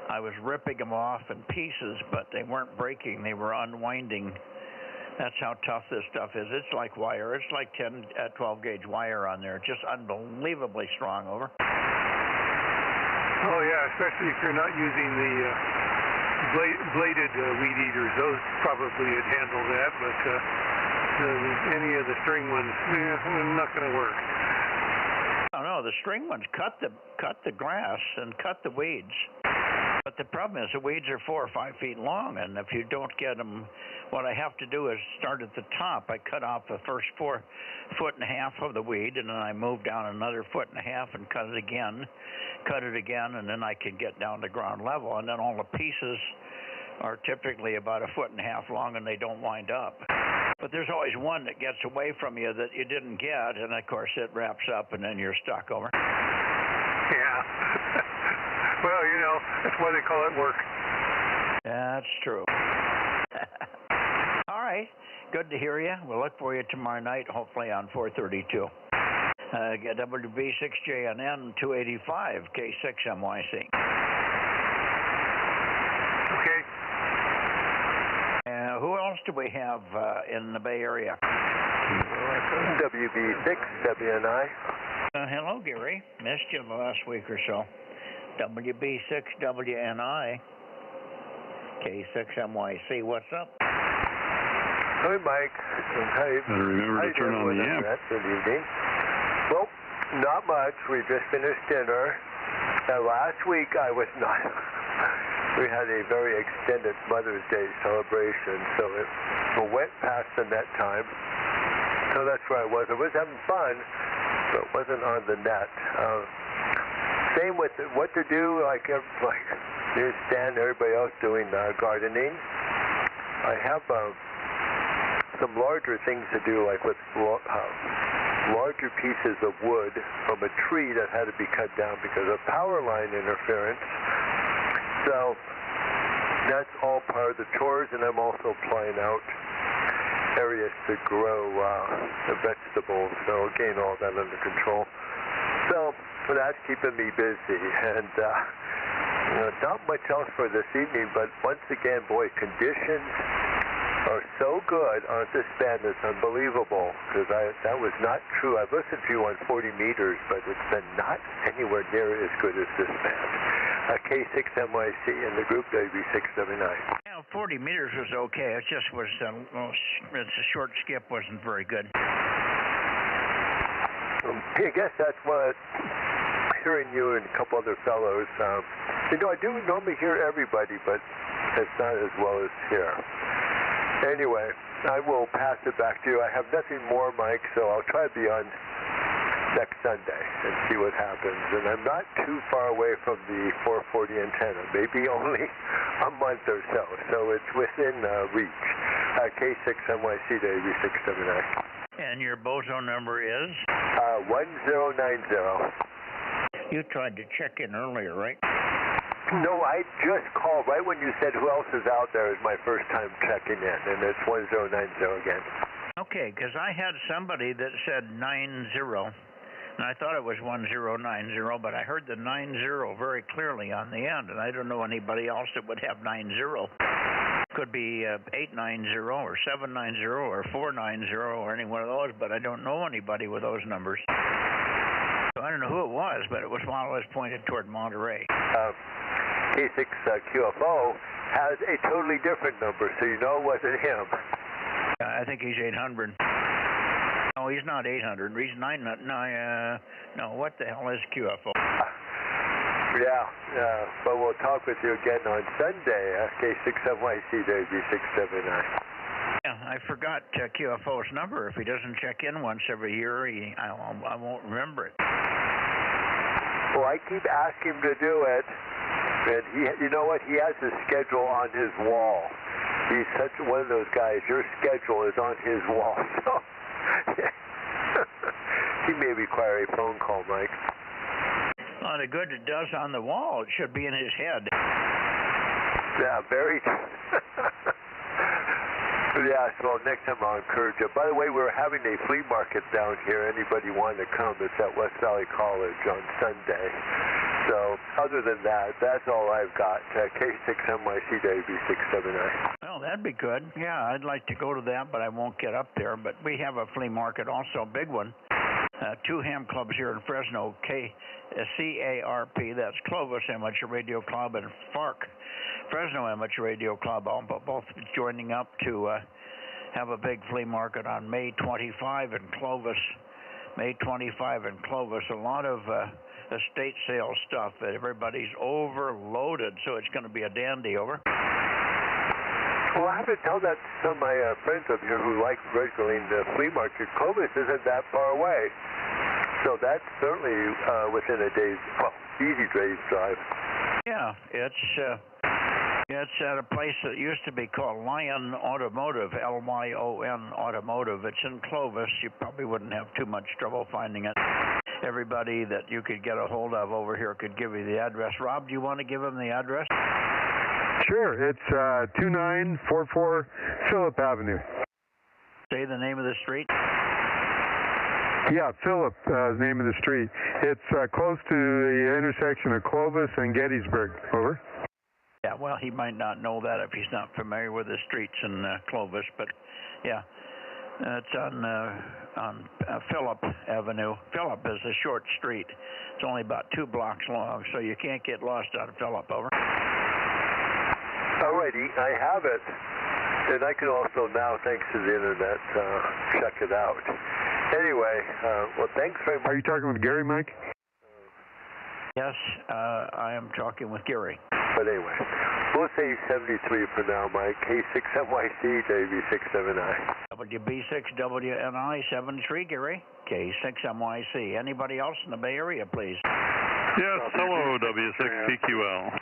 I was ripping them off in pieces, but they weren't breaking. They were unwinding. That's how tough this stuff is. It's like wire. It's like 12 gauge wire on there. Just unbelievably strong. Over. Oh yeah, especially if you're not using the bladed weed eaters, those probably would handle that, but any of the string ones, not going to work. Oh no, the string ones cut the grass and cut the weeds. But the problem is the weeds are 4 or 5 feet long, and if you don't get them, what I have to do is start at the top. I cut off the first 4.5 foot of the weed, and then I move down another 1.5 foot and cut it again, and then I can get down to ground level. And then all the pieces are typically about 1.5 foot long, and they don't wind up. But there's always one that gets away from you that you didn't get, and of course it wraps up, and then you're stuck over. Yeah. Well, that's why they call it work. That's true. All right. Good to hear you. We'll look for you tomorrow night, hopefully on 432. WB6JNN 285 K6MYC. Okay. Who else do we have in the Bay Area? WB6WNI. Hello, Gary. Missed you the last week or so. WB6WNI K6MYC. What's up? Hi, Mike. Hi. Remember to turn on the amp. Good evening. Well, not much. We just finished dinner. Last week I was not. We had a very extended Mother's Day celebration, so it went past the net time. So that's where I was. I was having fun, but it wasn't on the net. Same with what to do, like you stand everybody else doing gardening. I have some larger things to do, like with larger pieces of wood from a tree that had to be cut down because of power line interference. So that's all part of the chores, and I'm also planning out areas to grow the vegetables, so getting all that under control. So that's keeping me busy, and not much else for this evening, but once again, boy, conditions are so good on this band, it's unbelievable, because that was not true. I've listened to you on 40 meters, but it's been not anywhere near as good as this band. K6MYC in the group WB679. Yeah, 40 meters was okay. It just was, it's a short skip wasn't very good. I guess that's what, hearing you and a couple other fellows, I do normally hear everybody, but it's not as well as here. Anyway, I will pass it back to you. I have nothing more, Mike, so I'll try to be on next Sunday and see what happens. And I'm not too far away from the 440 antenna, maybe only a month or so. So it's within reach. K6MYC to AB679. And your bozo number is? 1090. You tried to check in earlier, right? No, I just called right when you said who else is out there is my first time checking in, and it's 1090 again. Okay, because I had somebody that said 90, and I thought it was 1090, but I heard the 90 very clearly on the end, and I don't know anybody else that would have 90. Could be 890 or 790 or 490 or any one of those, but I don't know anybody with those numbers. So I don't know who it was, but it was while I was pointed toward Monterey. K6QFO has a totally different number, so you know it wasn't him. I think he's 800. No, he's not 800. He's 900. No, what the hell is QFO? Yeah, but we'll talk with you again on Sunday, K6MYC AB679. Yeah, I forgot QFO's number. If he doesn't check in once every year, I won't remember it. Well, I keep asking him to do it, and you know what? He has his schedule on his wall. He's such one of those guys. Your schedule is on his wall, so he may require a phone call, Mike. Well, the good it does on the wall, it should be in his head. Yeah, very. Yeah, so next time I'll encourage you. By the way, we're having a flea market down here. Anybody want to come? It's at West Valley College on Sunday. So other than that, that's all I've got. K6MYC to AB679. Well, that'd be good. Yeah, I'd like to go to that, but I won't get up there. But we have a flea market also, a big one. 2 ham clubs here in Fresno, CARP, that's Clovis Amateur Radio Club, and Fresno Amateur Radio Club, both joining up to have a big flea market on May 25 in Clovis. May 25 in Clovis. A lot of estate sale stuff. Everybody's overloaded, so it's going to be a dandy. Over. Well, I haven't told that to some of my friends up here who like regularly the flea market. Clovis isn't that far away. So that's certainly within a day's, easy day's drive. Yeah, it's at a place that used to be called Lyon Automotive, Lyon Automotive. It's in Clovis. You probably wouldn't have too much trouble finding it. Everybody that you could get a hold of over here could give you the address. Rob, do you want to give them the address? Sure. It's 2944 Phillip Avenue. Say the name of the street. Yeah, Phillip is the name of the street. It's close to the intersection of Clovis and Gettysburg. Over. Yeah, well, he might not know that if he's not familiar with the streets in Clovis, but yeah, it's on Phillip Avenue. Phillip is a short street. It's only about 2 blocks long, so you can't get lost on Phillip. Over. Alrighty, I have it, and I can also now, thanks to the internet, check it out. Anyway, well, thanks very much. Are you talking with Gary, Mike? Yes, I am talking with Gary. But anyway, we'll say 73 for now, Mike. K6MYC, WB67I. WB6WNI 73, Gary. K6MYC. Anybody else in the Bay Area, please? Yes, hello, W6PQL.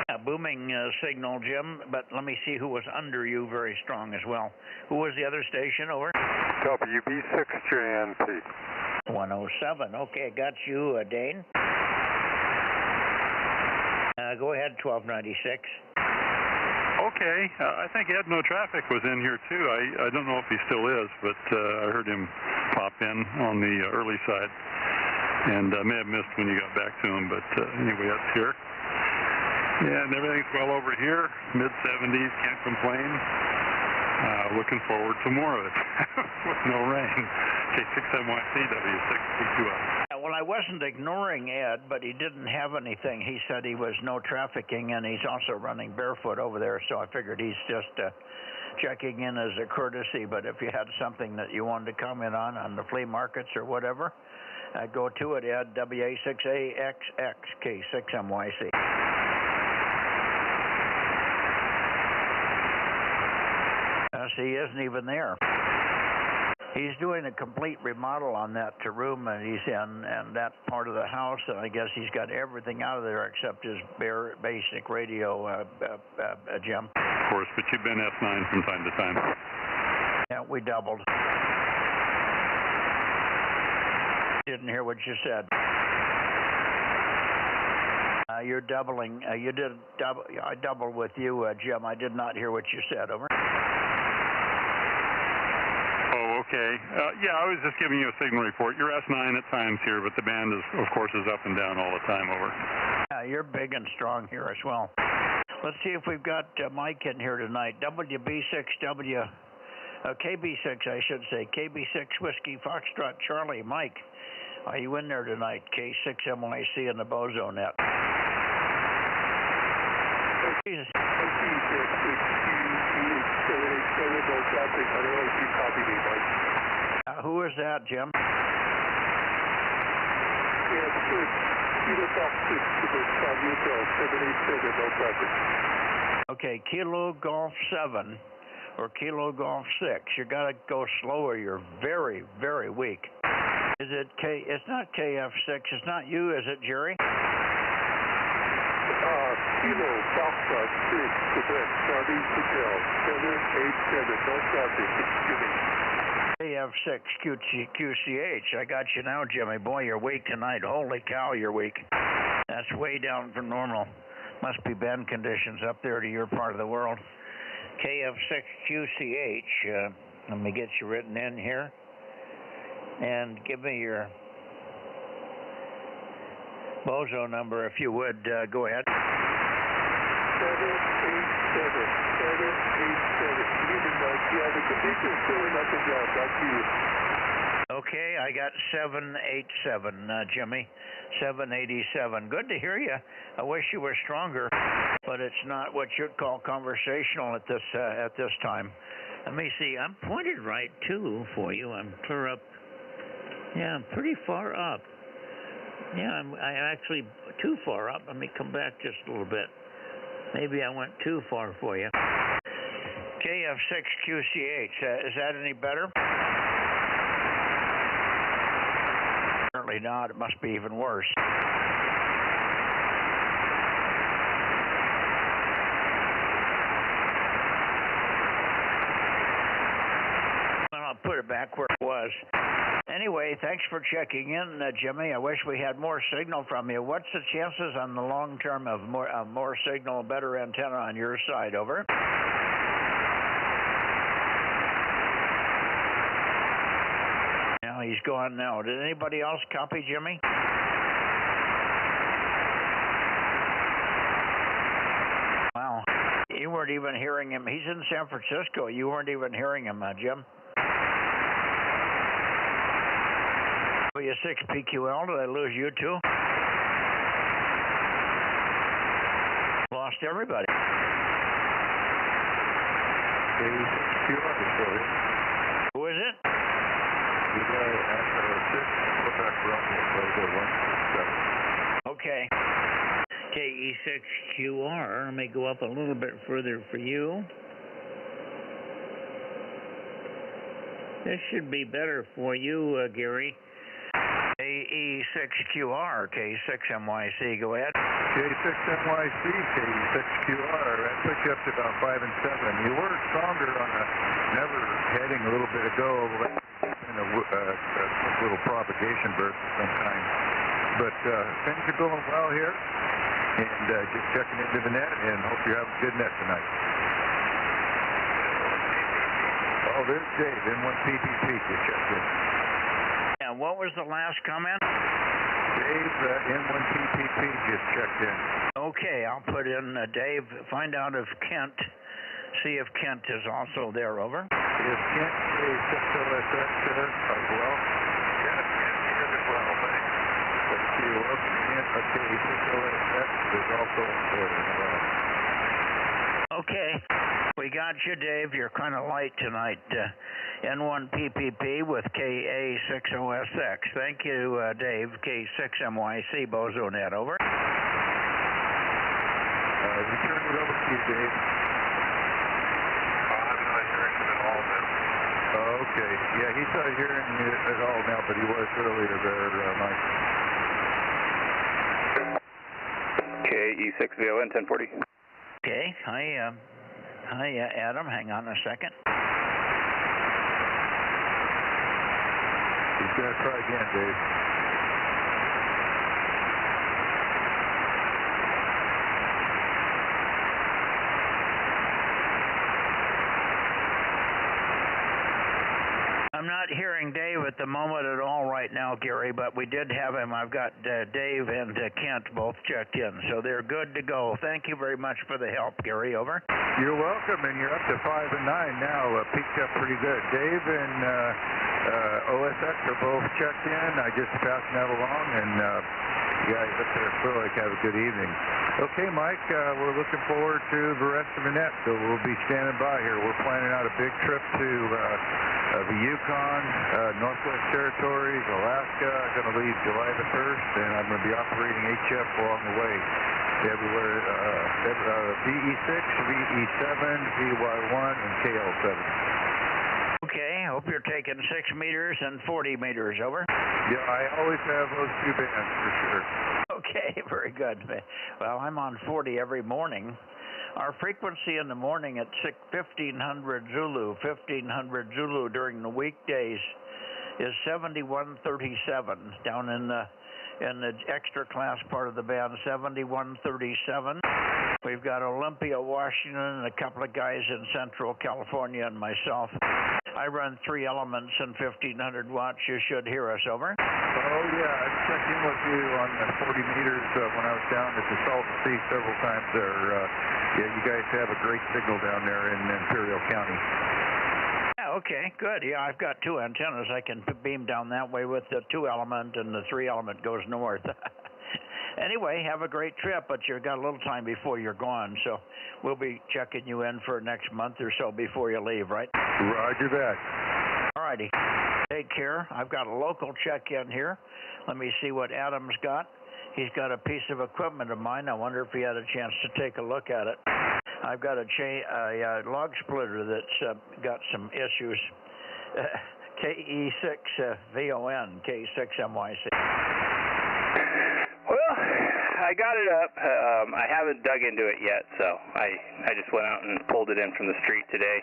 A booming signal, Jim, but let me see who was under you very strong as well. Who was the other station? Over. WB6JNP. 107. Okay, got you, Dane. Go ahead, 1296. Okay, I think Ed No Traffic was in here too. I don't know if he still is, but I heard him pop in on the early side. And I may have missed when you got back to him, but anyway, that's here. Yeah, and everything's well over here, mid-70s, can't complain. Looking forward to more of it with no rain. K6MYC, W6PQL. Well, I wasn't ignoring Ed, but he didn't have anything. He said he was no trafficking, and he's also running barefoot over there, so I figured he's just checking in as a courtesy. But if you had something that you wanted to comment on the flea markets or whatever, go to it, Ed, WA6AXX, K6MYC. He isn't even there. He's doing a complete remodel on that room that he's in and that part of the house, and I guess he's got everything out of there except his bare basic radio, Jim. Of course, but you've been S9 from time to time. Yeah, we doubled. Didn't hear what you said. You're doubling. You did double. I doubled with you, Jim. I did not hear what you said. Over. Okay. Yeah, I was just giving you a signal report. You're S9 at times here, but the band, of course, is up and down all the time. Over. Yeah, you're big and strong here as well. Let's see if we've got Mike in here tonight. WB6W, KB6, I should say. KB6 Whiskey Foxtrot Charlie. Mike, are you in there tonight? K6MYC in the Bozo Net. Jesus. Who is that, Jim? Okay, Kilo Golf 7 or Kilo Golf 6. You got to go slower. You're very, very weak. Is it K? It's not KF6. It's not you, is it, Jerry? Kilo Foxtrot 6, Quebec, Charlie Hotel, 787, no traffic, Jimmy. KF6 QCH. I got you now, Jimmy. Boy, you're weak tonight. Holy cow, you're weak. That's way down from normal. Must be bad conditions up there to your part of the world. KF6 QCH. Let me get you written in here. And give me your Bozo number, if you would. Go ahead. 787. Okay, I got 787, Jimmy. 787. Good to hear you. I wish you were stronger. but it's not what you'd call conversational at this time. Let me see. I'm pointed right too for you. I'm clear up. Yeah, I'm pretty far up. Yeah, I'm actually too far up. Let me come back just a little bit. Maybe I went too far for you. KF6QCH, is that any better? Certainly not. It must be even worse. Well, I'll put it back where it was. Anyway, thanks for checking in, Jimmy. I wish we had more signal from you. What's the chances on the long term of more signal, better antenna on your side? Over. Now he's gone now. Did anybody else copy, Jimmy? Wow. You weren't even hearing him. He's in San Francisco. You weren't even hearing him, Jim. W6PQL, did I lose you too? Lost everybody. Who is it? Okay. KE6QR, let me go up a little bit further for you. This should be better for you, Gary. KE6QR, K6MYC, go ahead. K6MYC, KE6QR, that took you up to about 5 and 7. You were stronger on a never heading a little bit ago, in a little propagation burst of some kind. But things are going well here, and just checking into the net, and hope you have a good net tonight. Oh, there's Dave, N1PPP, just checked in. And what was the last comment? Dave, N1PPP just checked in. Okay, I'll put in Dave, find out if Kent, see if Kent is also there, over. Is Kent K6OSX there as well? Yes, Kent is as well, thanks. Thank you. Kent, K6OSX is also there as well. Okay, we got you, Dave. You're kind of light tonight. N1PPP with KA6OSX. Thank you, Dave. K6MYC, Bozo Net, over. Return it over to you, Dave. I'm not hearing it at all now. Okay. Yeah, he's not hearing it at all now, but he was earlier there, Mike. KE6VON 1040. Okay. Hi, Adam. Hang on a second. He's going to try again, Dave. I'm not hearing Dave at the moment at all right now, Gary, but we did have him. I've got Dave and Kent both checked in, so they're good to go. Thank you very much for the help, Gary, over. You're welcome, and you're up to 5 and 9 now. Peaked up pretty good. Dave and OSX are both checked in. I just passing that along, and you guys up there at Clear Lake have a good evening. Okay, Mike, we're looking forward to the rest of the net, so we'll be standing by here. We're planning out a big trip to the Yukon, Northwest Territories, Alaska. I'm going to leave July the 1st, and I'm going to be operating HF along the way. Everywhere, VE6, VE7, VY1, and KL7. Okay, hope you're taking 6 meters and 40 meters, over. Yeah, I always have those two bands for sure. Okay, very good. Well, I'm on 40 every morning. Our frequency in the morning at 1500 Zulu during the weekdays is 7137 down in the extra class part of the band, 7137. We've got Olympia, Washington, and a couple of guys in Central California, and myself. I run 3 elements and 1500 watts. You should hear us, over. Oh, yeah, I've checked in with you on the 40 meters when I was down at the Salton Sea several times there. Yeah, you guys have a great signal down there in Imperial County. Yeah, okay, good. Yeah, I've got 2 antennas. I can beam down that way with the 2 element, and the 3 element goes north. Anyway, have a great trip, but you've got a little time before you're gone, so we'll be checking you in for next month or so before you leave, right? Roger that. All righty. Take care. I've got a local check-in here. Let me see what Adam's got. He's got a piece of equipment of mine. I wonder if he had a chance to take a look at it. I've got a log splitter that's got some issues. KE6VON, K6MYC. Well, I got it up. I haven't dug into it yet, so I just went out and pulled it in from the street today,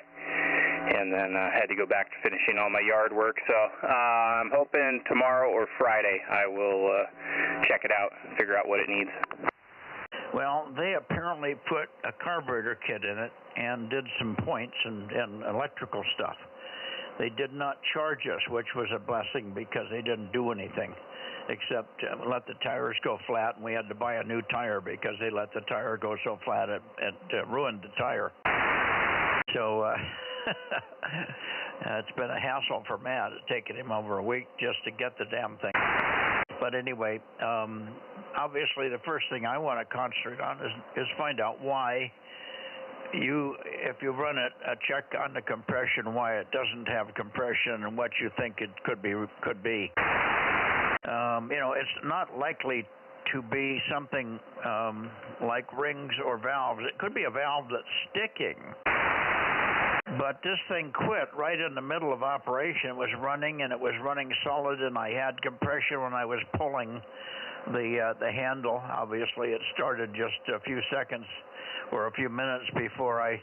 and then had to go back to finishing all my yard work. So I'm hoping tomorrow or Friday I will check it out and figure out what it needs. Well, they apparently put a carburetor kit in it and did some points and electrical stuff. They did not charge us, which was a blessing because they didn't do anything except let the tires go flat, and we had to buy a new tire because they let the tire go so flat it ruined the tire. So it's been a hassle for Matt. It's taken him over a week just to get the damn thing. But anyway, obviously the first thing I want to concentrate on is find out why if you run a check on the compression, why it doesn't have compression and what you think it could be. It's not likely to be something like rings or valves. It could be a valve that's sticking. But this thing quit right in the middle of operation. It was running, and it was running solid, and I had compression when I was pulling the handle. Obviously, it started just a few seconds or a few minutes before I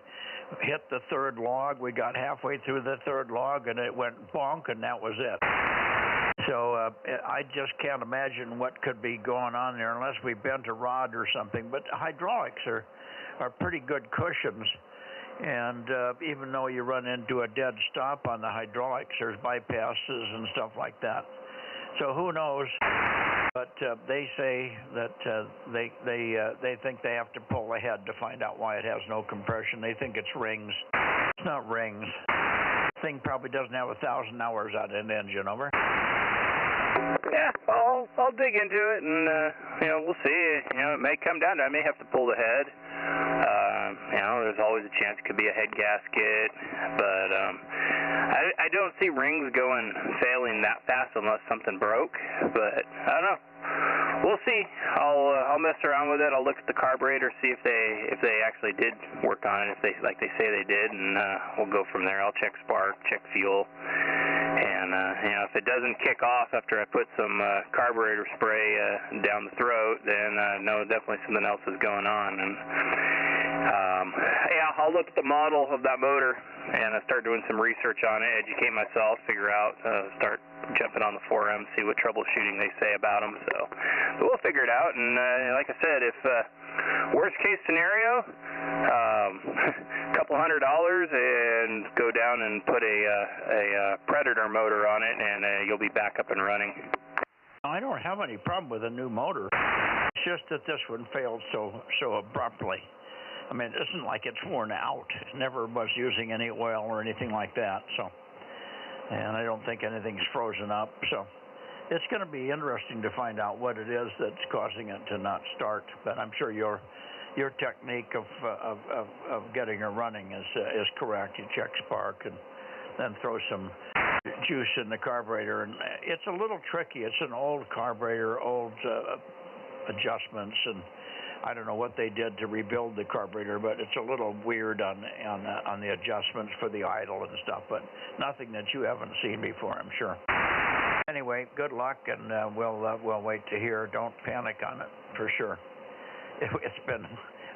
hit the third log. We got halfway through the third log, and it went bonk, and that was it. So I just can't imagine what could be going on there unless we bent a rod or something. But hydraulics are pretty good cushions. And even though you run into a dead stop on the hydraulics, there's bypasses and stuff like that. So who knows? But they say that they think they have to pull ahead to find out why it has no compression. They think it's rings. It's not rings. The thing probably doesn't have 1,000 hours on an engine. Over. Yeah, I'll dig into it, and we'll see. It may come down to I may have to pull the head. There's always a chance it could be a head gasket, but I don't see rings failing that fast unless something broke. But I don't know. We'll see. I'll mess around with it. I'll look at the carburetor, see if they actually did work on it, if they say they did, and we'll go from there. I'll check spark, check fuel, and if it doesn't kick off after I put some carburetor spray down the throat, then no, definitely something else is going on. And I'll look at the model of that motor and start doing some research on it, educate myself, figure out, start jumping on the forums, see what troubleshooting they say about them. So we'll figure it out. And like I said, if worst case scenario, a couple $100 and go down and put a Predator motor on it, and you'll be back up and running. I don't have any problem with a new motor. It's just that this one failed so abruptly. I mean, it isn't like it's worn out. It never was using any oil or anything like that. So, and I don't think anything's frozen up. So, it's going to be interesting to find out what it is that's causing it to not start. But I'm sure your technique of getting her running is correct. You check spark and then throw some juice in the carburetor. And it's a little tricky. It's an old carburetor, old adjustments, and I don't know what they did to rebuild the carburetor, but it's a little weird on the adjustments for the idle and stuff, but nothing that you haven't seen before, I'm sure. Anyway, good luck, and we'll wait to hear. Don't panic on it, for sure. It's been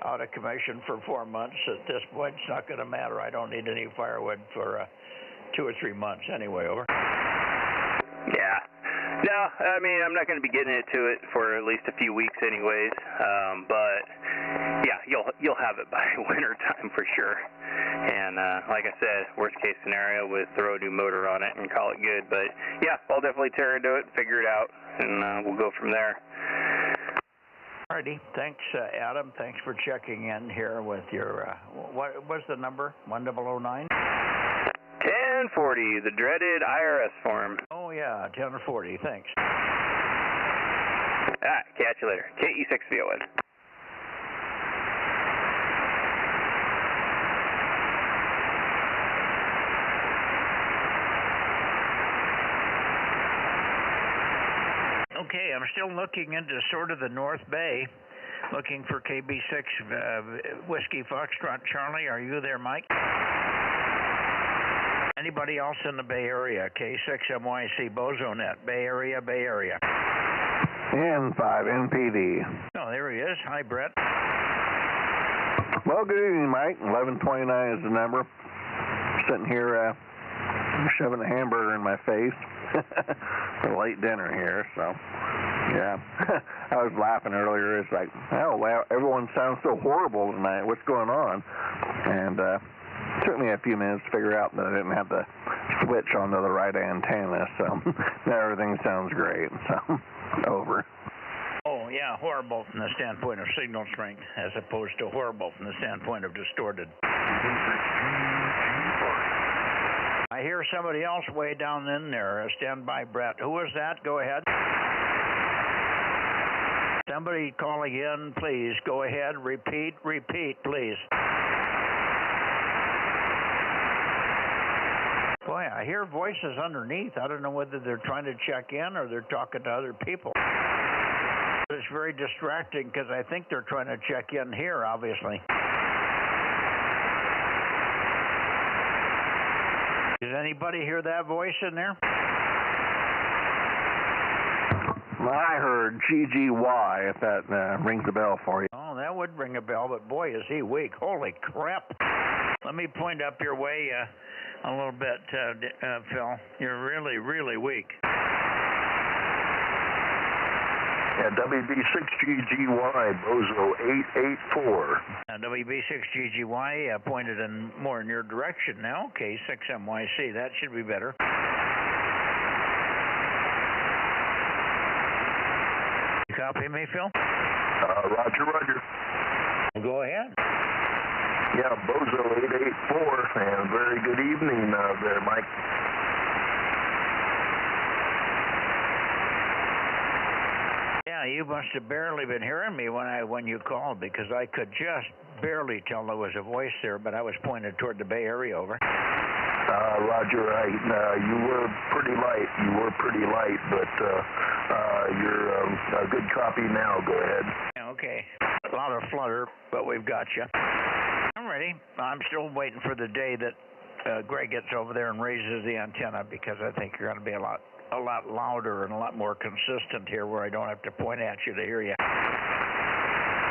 out of commission for 4 months. At this point, it's not going to matter. I don't need any firewood for 2 or 3 months anyway. Over. Yeah. No, I mean, I'm not going to be getting into it for at least a few weeks anyways, but yeah, you'll have it by winter time for sure. And like I said, worst case scenario with throw a new motor on it and call it good. But yeah, I'll definitely tear into it, figure it out, and we'll go from there. Alrighty, thanks, Adam. Thanks for checking in here with your, what was the number, 1009? 1040, the dreaded IRS form. Oh yeah, 1040, thanks. Catch you later. KE6VON. Okay, I'm still looking into sort of the North Bay, looking for KB6 Whiskey Foxtrot Charlie. Are you there, Mike? Anybody else in the Bay Area? K6MYC Bozo Net. Bay Area, Bay Area. N5 NPD. Oh, there he is. Hi, Brett. Well, good evening, Mike. 1129 is the number. Sitting here shoving a hamburger in my face for late dinner here, so yeah. I was laughing earlier. It's like, oh, wow, everyone sounds so horrible tonight. What's going on? And it took me a few minutes to figure out that I didn't have the switch onto the right antenna, so now everything sounds great. So, over. Oh, yeah, horrible from the standpoint of signal strength, as opposed to horrible from the standpoint of distorted. I hear somebody else way down in there. Stand by, Brett. Who is that? Go ahead. Somebody calling in, please. Go ahead. Repeat, please. Boy, I hear voices underneath. I don't know whether they're trying to check in or they're talking to other people. It's very distracting because I think they're trying to check in here, obviously. Does anybody hear that voice in there? I heard GGY, if that rings a bell for you. Oh, that would ring a bell, but boy, is he weak. Holy crap. Let me point up your way a little bit, Phil. You're really, really weak. Yeah, WB6GGY, Bozo 884. WB6GGY pointed in more in your direction now. Okay, 6MYC, that should be better. You copy me, Phil? Roger. Go ahead. Yeah, Bozo 884, and very good evening there, Mike. Yeah, you must have barely been hearing me when you called, because I could just barely tell there was a voice there, but I was pointed toward the Bay Area. Over. Roger, you were pretty light, but you're a good copy now. Go ahead. Okay. A lot of flutter, but we've got you. Alrighty. I'm still waiting for the day that Greg gets over there and raises the antenna, because I think you're going to be a lot louder and a lot more consistent here, where I don't have to point at you to hear you.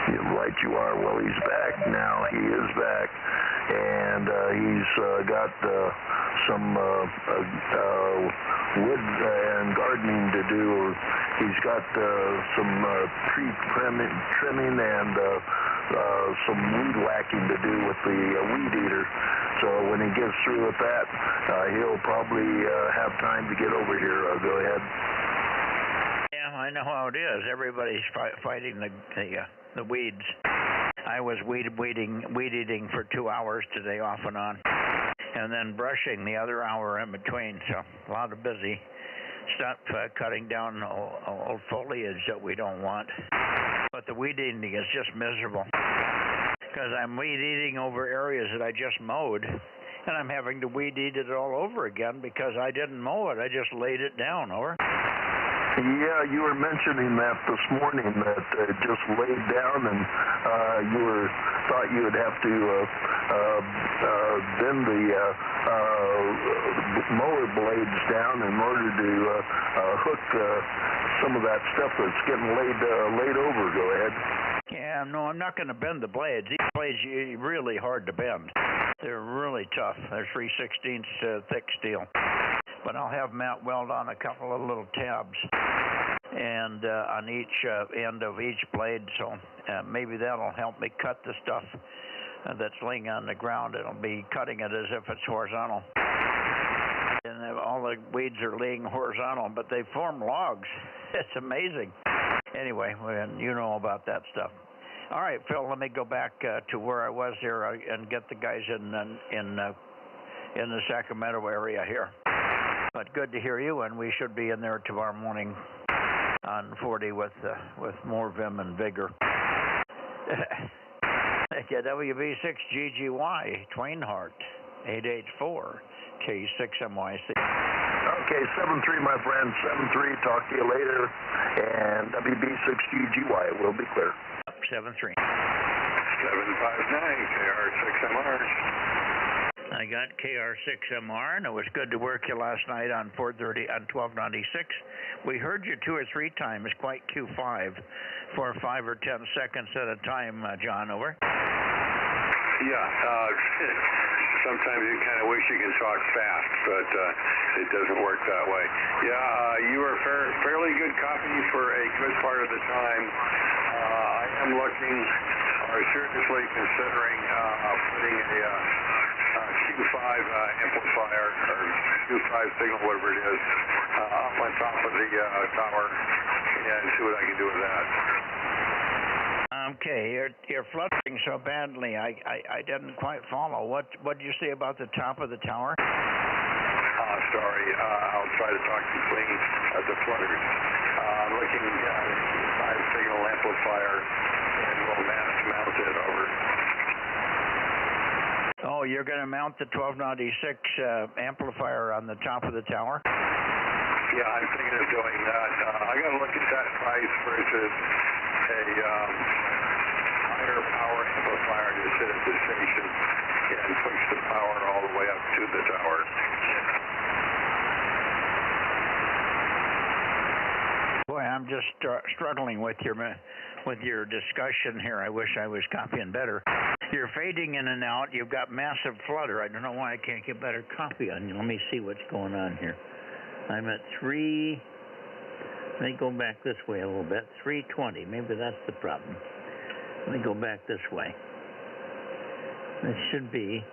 Right you are. Well, he's back now. He is back. And he's got some wood and gardening to do. He's got some tree trimming and some weed whacking to do with the weed eater. So when he gets through with that, he'll probably have time to get over here. Go ahead. Yeah, I know how it is. Everybody's fighting the weeds. I was weed eating for 2 hours today, off and on, and then brushing the other hour in between. So a lot of busy stuff, cutting down old foliage that we don't want. But the weed eating is just miserable, because I'm weed eating over areas that I just mowed, and I'm having to weed eat it all over again because I didn't mow it. I just laid it down. Over. Yeah, you were mentioning that this morning, that it just laid down, and you thought you would have to bend the mower blades down in order to hook some of that stuff that's getting laid over. Go ahead. Yeah, no, I'm not going to bend the blades. These blades are really hard to bend. They're really tough. They're 3/16 thick steel. But I'll have Matt weld on a couple of little tabs and on each end of each blade, so maybe that'll help me cut the stuff that's laying on the ground. It'll be cutting it as if it's horizontal. And all the weeds are laying horizontal, but they form logs. It's amazing. Anyway, you know about that stuff. All right, Phil, let me go back to where I was there and get the guys in the Sacramento area here. But good to hear you, and we should be in there tomorrow morning on 40 with more vim and vigor. WB6GGY, Twainhart, 884, K6MYC. Okay, 7-3, my friend, 7-3. Talk to you later. And WB6GGY will be clear. 7-3. 759, KR6MR. I got KR6MR, and it was good to work you last night on 430 on 1296. We heard you 2 or 3 times, quite Q5, for 5 or 10 seconds at a time, John, over. Yeah, sometimes you kind of wish you can talk fast, but it doesn't work that way. Yeah, you are fairly good copy for a good part of the time. I am looking, or seriously considering putting a Q5 amplifier, or Q5 signal, whatever it is, up on top of the tower, and see what I can do with that. Okay, you're fluttering so badly. I didn't quite follow. What did you say about the top of the tower? Sorry. I'll try to talk to you clean at the flutters. I'm looking at a 5-signal amplifier, and we'll mount it over. Oh, you're going to mount the 1296 amplifier on the top of the tower? Yeah, I'm thinking of doing that. I got to look at that price versus a higher power amplifier to sit at the station and push the power all the way up to the tower. Boy, I'm just struggling with your discussion here. I wish I was copying better. You're fading in and out. You've got massive flutter. I don't know why I can't get better copy on you. Let me see what's going on here. I'm at 3. Let me go back this way a little bit. 320. Maybe that's the problem. Let me go back this way. This should be.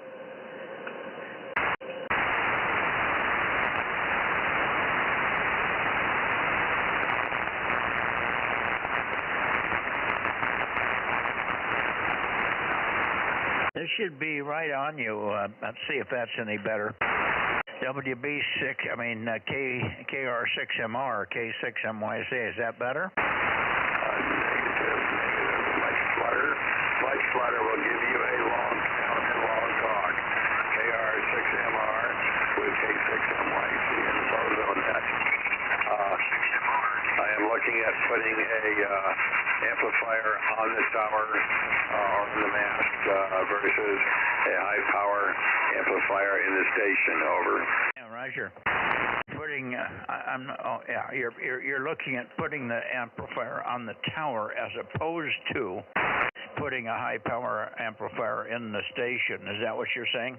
This should be right on you. Let's see if that's any better. KR6MR, K6MYC, is that better? Negative. Much flutter will give you a long count and long talk. KR6MR with K6MYC and Bozo Net. I am looking at putting a amplifier on the tower or on the mast versus a high power amplifier in the station. Over. Yeah, Roger. You're looking at putting the amplifier on the tower as opposed to putting a high power amplifier in the station. Is that what you're saying?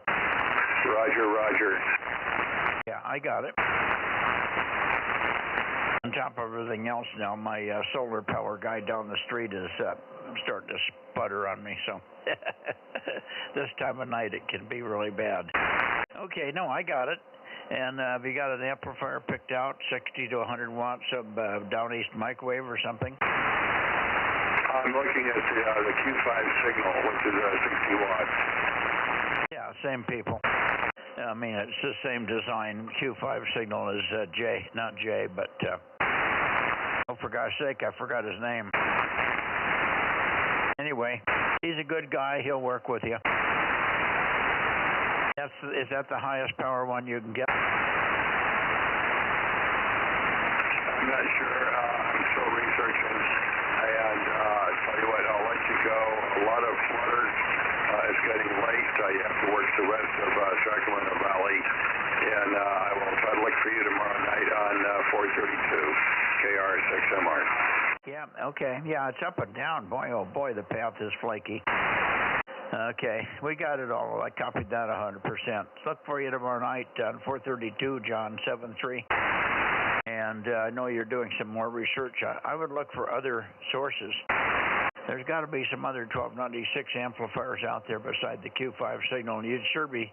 Roger. Yeah, I got it. On top of everything else now, my solar power guy down the street is starting to sputter on me, so this time of night it can be really bad. Okay, no, I got it. And have you got an amplifier picked out, 60 to 100 watts of down east microwave or something? I'm looking at the Q5 signal, which is 60 watts. Yeah, same people. I mean, it's the same design. Q5 signal is not J, but oh, for God's sake, I forgot his name. Anyway, he's a good guy. He'll work with you. Is that the highest power one you can get? I'm not sure. I'm still researching. And tell you what, I'll let you go. A lot of flutter. It's getting late. You have to work the rest of Sacramento Valley. And I will try to look for you tomorrow night on 432 KR6MR. Yeah, okay. Yeah, it's up and down. Boy, oh boy, the path is flaky. Okay, we got it all. I copied that 100%. Look for you tomorrow night on 432, John 73. And I know you're doing some more research. I would look for other sources. There's got to be some other 1296 amplifiers out there beside the Q5 signal. You'd sure be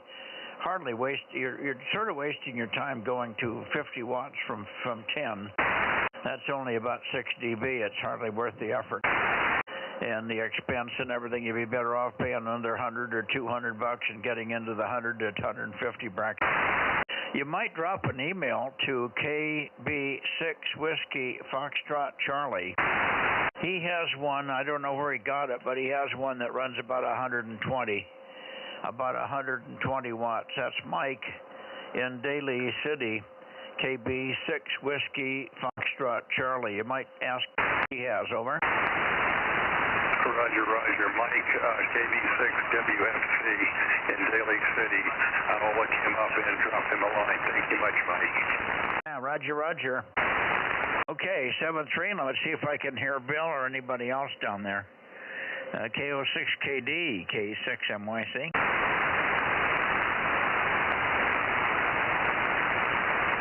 you're sort of wasting your time going to 50 watts from 10. That's only about 6 dB. It's hardly worth the effort. And the expense and everything, you'd be better off paying another $100 or $200 and getting into the 100 to 150 bracket. You might drop an email to KB6 Whiskey Foxtrot Charlie. He has one, I don't know where he got it, but he has one that runs about 120 watts. That's Mike in Daly City, KB6 Whiskey Foxtrot Charlie. You might ask what he has, over. Roger, Roger. Mike, KB6WFC in Daly City. I'll look him up and drop him a line. Thank you much, Mike. Yeah, Roger, Roger. Okay, 7-3. Let's see if I can hear Bill or anybody else down there. KO6KD, K6MYC.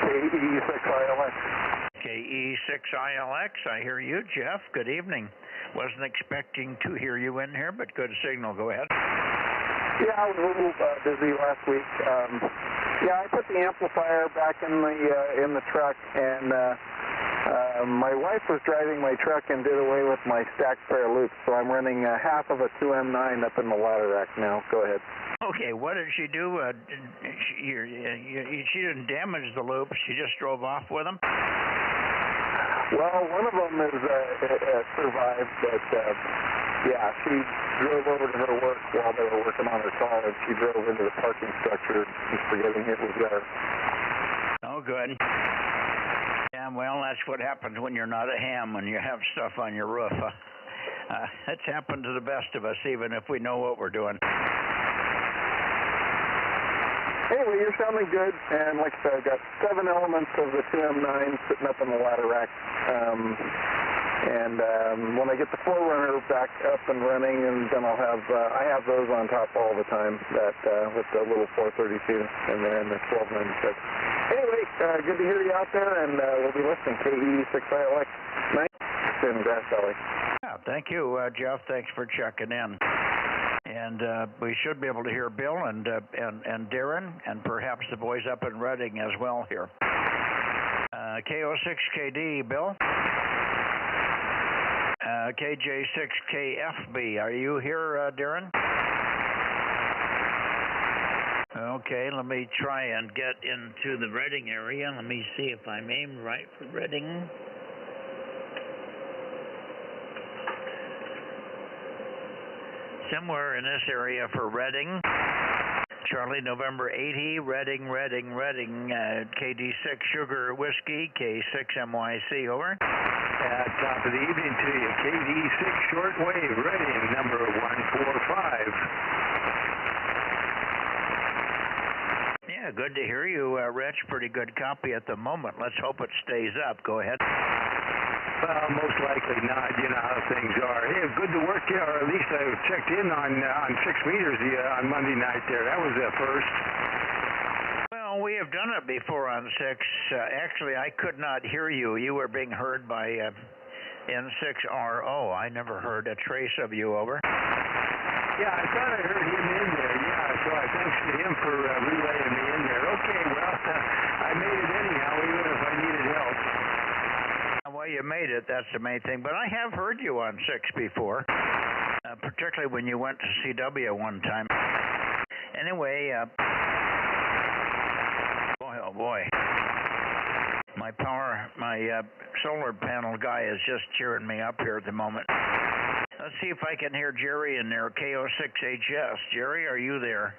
KE6ILX. KE6ILX, I hear you, Jeff. Good evening. Wasn't expecting to hear you in here, but good signal. Go ahead. Yeah, I was a little busy last week. Yeah, I put the amplifier back in the truck, and my wife was driving my truck and did away with my stacked pair of loops, so I'm running half of a 2M9 up in the ladder rack now. Go ahead. Okay, what did she do? She didn't damage the loops. She just drove off with them? Well, one of them is survived, but yeah, she drove over to her work while they were working on her car, and she drove into the parking structure, forgetting it was there. Oh, good. Yeah, well, that's what happens when you're not a ham, when you have stuff on your roof. It's happened to the best of us, even if we know what we're doing. Anyway, you're sounding good, and like I said, I've got 7 elements of the 2M9 sitting up in the ladder rack. When I get the 4Runner back up and running, and then I'll have, I have those on top all the time, that with the little 432 in there and the 1296. Anyway, good to hear you out there, and we'll be listening. KE6ILX, nice in Grass Valley. Yeah, thank you, Jeff. Thanks for checking in. And we should be able to hear Bill and Darren, and perhaps the boys up in Reading as well here. KO6KD, Bill. KJ6KFB, are you here, Darren? Okay, let me try and get into the Reading area. Let me see if I'm aimed right for Reading. Somewhere in this area for Reading. Charlie, November 80, Reading, KD6 Sugar Whiskey, K6MYC, over. Top of the evening to you, KD6 Shortwave, Reading, number 145. Yeah, good to hear you, Rich. Pretty good copy at the moment. Let's hope it stays up. Go ahead. Well, most likely not. You know how things are. Hey, good to work here, or at least I checked in on 6 meters on Monday night there. That was the first. Well, we have done it before on 6. Actually, I could not hear you. You were being heard by N6RO. I never heard a trace of you, over. Yeah, I thought I heard him in there. Yeah, so thanks to him for relaying me in there. Okay, well, I made it anyhow, even if I needed help. Well, you made it. That's the main thing. But I have heard you on 6 before, particularly when you went to CW one time. Anyway, oh boy, my solar panel guy is just cheering me up here at the moment. Let's see if I can hear Jerry in there, KO6HS. Jerry, are you there?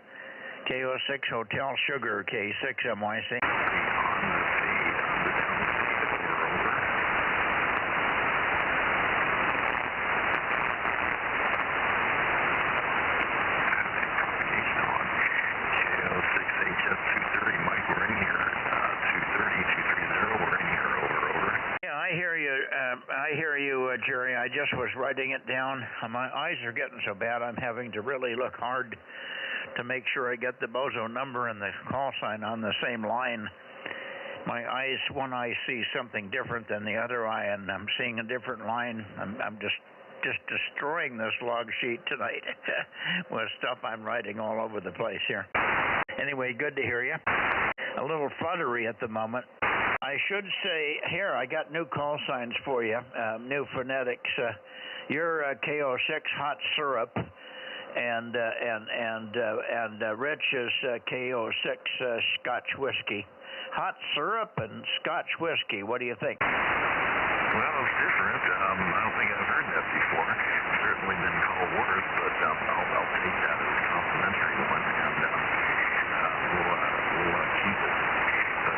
KO6 Hotel Sugar, K6MYC. I hear you, Jerry. I just was writing it down. My eyes are getting so bad I'm having to really look hard to make sure I get the Bozo number and the call sign on the same line. My eyes, one eye sees something different than the other eye, and I'm seeing a different line. I'm just destroying this log sheet tonight with stuff I'm writing all over the place here. Anyway, good to hear you. A little fluttery at the moment. I should say, here, I got new call signs for you, new phonetics. You're KO6 Hot Syrup, and Rich is KO6 Scotch Whiskey. hot syrup and Scotch whiskey. What do you think? Well, it's different. I don't think I've heard that before. I've certainly been called worse, but I'll take that as a complimentary one, and we'll keep it. But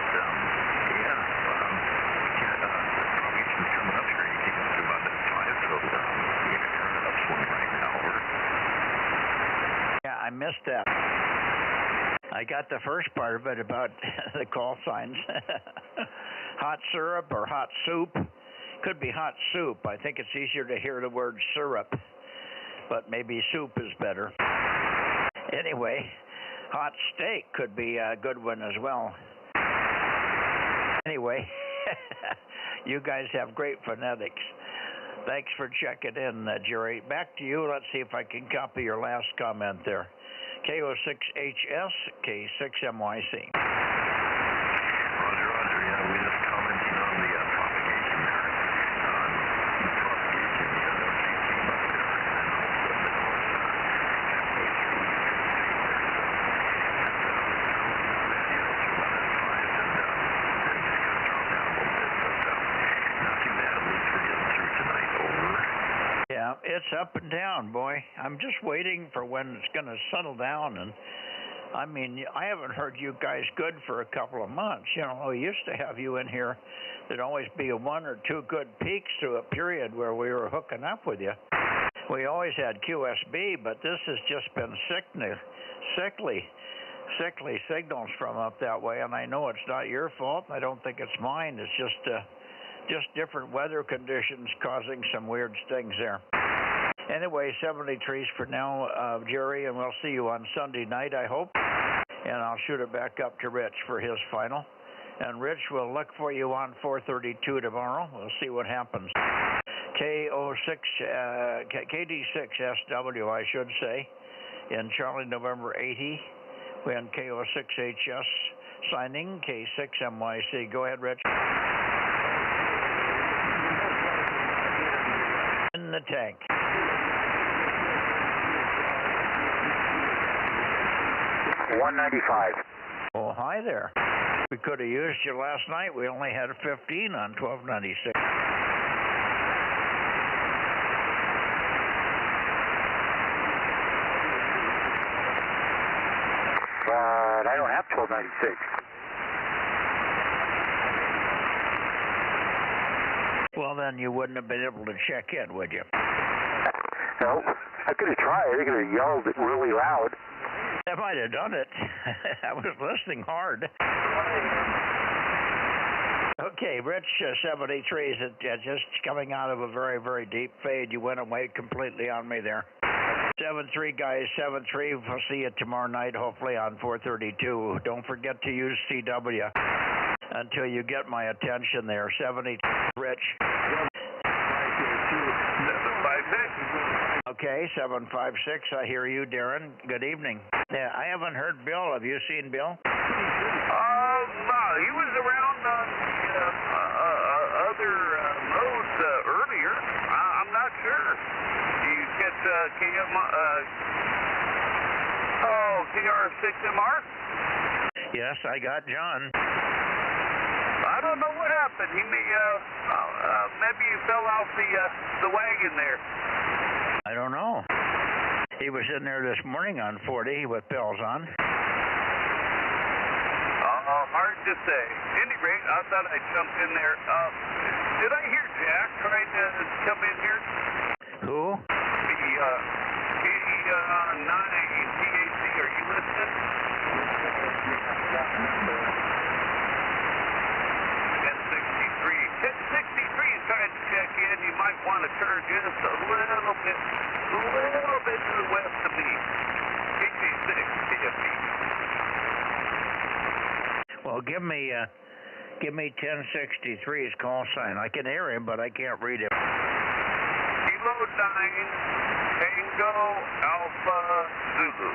yeah, probation's coming up here. You keep up to about that 5, so you can turn it upswing right now. Yeah, I missed that. I got the first part of it about the call signs. Hot syrup or hot soup. Could be hot soup. I think it's easier to hear the word syrup, but maybe soup is better. Anyway, hot steak could be a good one as well. Anyway, you guys have great phonetics. Thanks for checking in, Jerry. Back to you. Let's see if I can copy your last comment there. KO6HS, K6MYC. Roger, Roger. Yeah, we just commenting on the propagation there. Propagation, the North Sea came up there, and then all of a sudden, of course, halfway through the Pacific there. And then just kind of dropped down a little bit, but not too bad. At least we're getting through tonight. Over. Yeah, it's up and down, boy. I'm just waiting for when it's going to settle down. And I mean, I haven't heard you guys good for a couple of months. You know, we used to have you in here. There'd always be 1 or 2 good peaks through a period where we were hooking up with you. We always had QSB, but this has just been sickly signals from up that way. And I know it's not your fault. I don't think it's mine. It's just different weather conditions causing some weird stings there. Anyway, 73s for now, Jerry, and we'll see you on Sunday night, I hope. And I'll shoot it back up to Rich for his final. And Rich, we'll look for you on 432 tomorrow. We'll see what happens. KD6SW, I should say, in Charlie November 80, when KO6HS signing, K6MYC. Go ahead, Rich. In the tank. $195. Oh, hi there. We could have used you last night. We only had 15 on 1296. But I don't have 1296. Well, then you wouldn't have been able to check in, would you? No, I could have tried. I could have yelled it really loud. That might have done it. I was listening hard. Okay, Rich, 73 is just coming out of a very, very deep fade. You went away completely on me there. 73, guys, 73. We'll see you tomorrow night, hopefully on 432. Don't forget to use CW until you get my attention there. 70, Rich. Okay, 756. I hear you, Darren. Good evening. Yeah, I haven't heard Bill. Have you seen Bill? No, he was around on the other roads earlier. I'm not sure. Do you get KR6MR? Yes, I got John. I don't know what happened. He may, maybe he fell off the wagon there. I don't know. He was in there this morning on 40 with bells on. Hard to say. Any rate, I thought I'd jump in there. Did I hear Jack trying to come in here? Who? The K9 TAC. Are you listening? 1063. 1063 is trying to check in. You might want to turn just a little bit to the west of me. KC6 TFP. Well, give me 1063's call sign. I can hear him, but I can't read him. Kilo 9, Tango Alpha Zulu.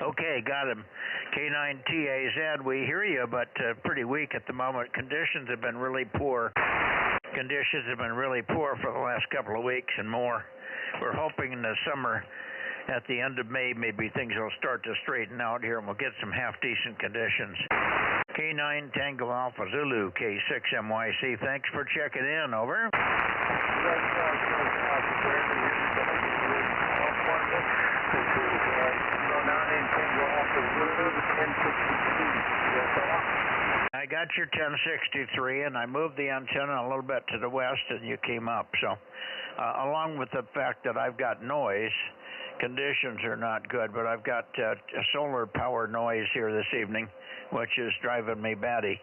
Okay, got him. K9TAZ, we hear you, but pretty weak at the moment. Conditions have been really poor. Conditions have been really poor for the last couple of weeks and more. We're hoping in the summer at the end of May, maybe things will start to straighten out here and we'll get some half-decent conditions. K9 Tango Alpha Zulu, K6 MYC, thanks for checking in, over. I got your 1063 and I moved the antenna a little bit to the west and you came up. So along with the fact that I've got noise, conditions are not good, but I've got a solar power noise here this evening, which is driving me batty.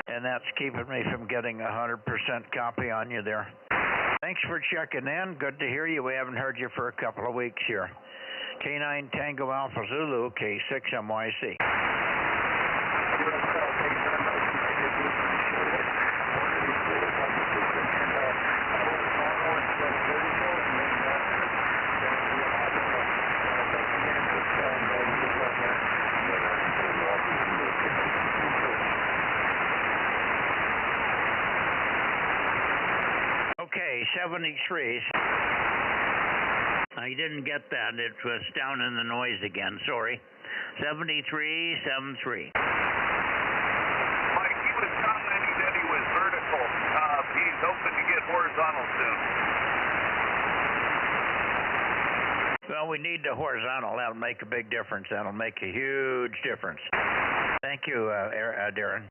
And that's keeping me from getting 100% copy on you there. Thanks for checking in. Good to hear you. We haven't heard you for a couple of weeks here. K9 Tango Alpha Zulu, K6 MYC. Okay, 73s. I didn't get that. It was down in the noise again. Sorry. 7373. Mike, he was commenting that he was vertical. He's hoping to get horizontal soon. Well, we need the horizontal. That'll make a big difference. That'll make a huge difference. Thank you, Darren.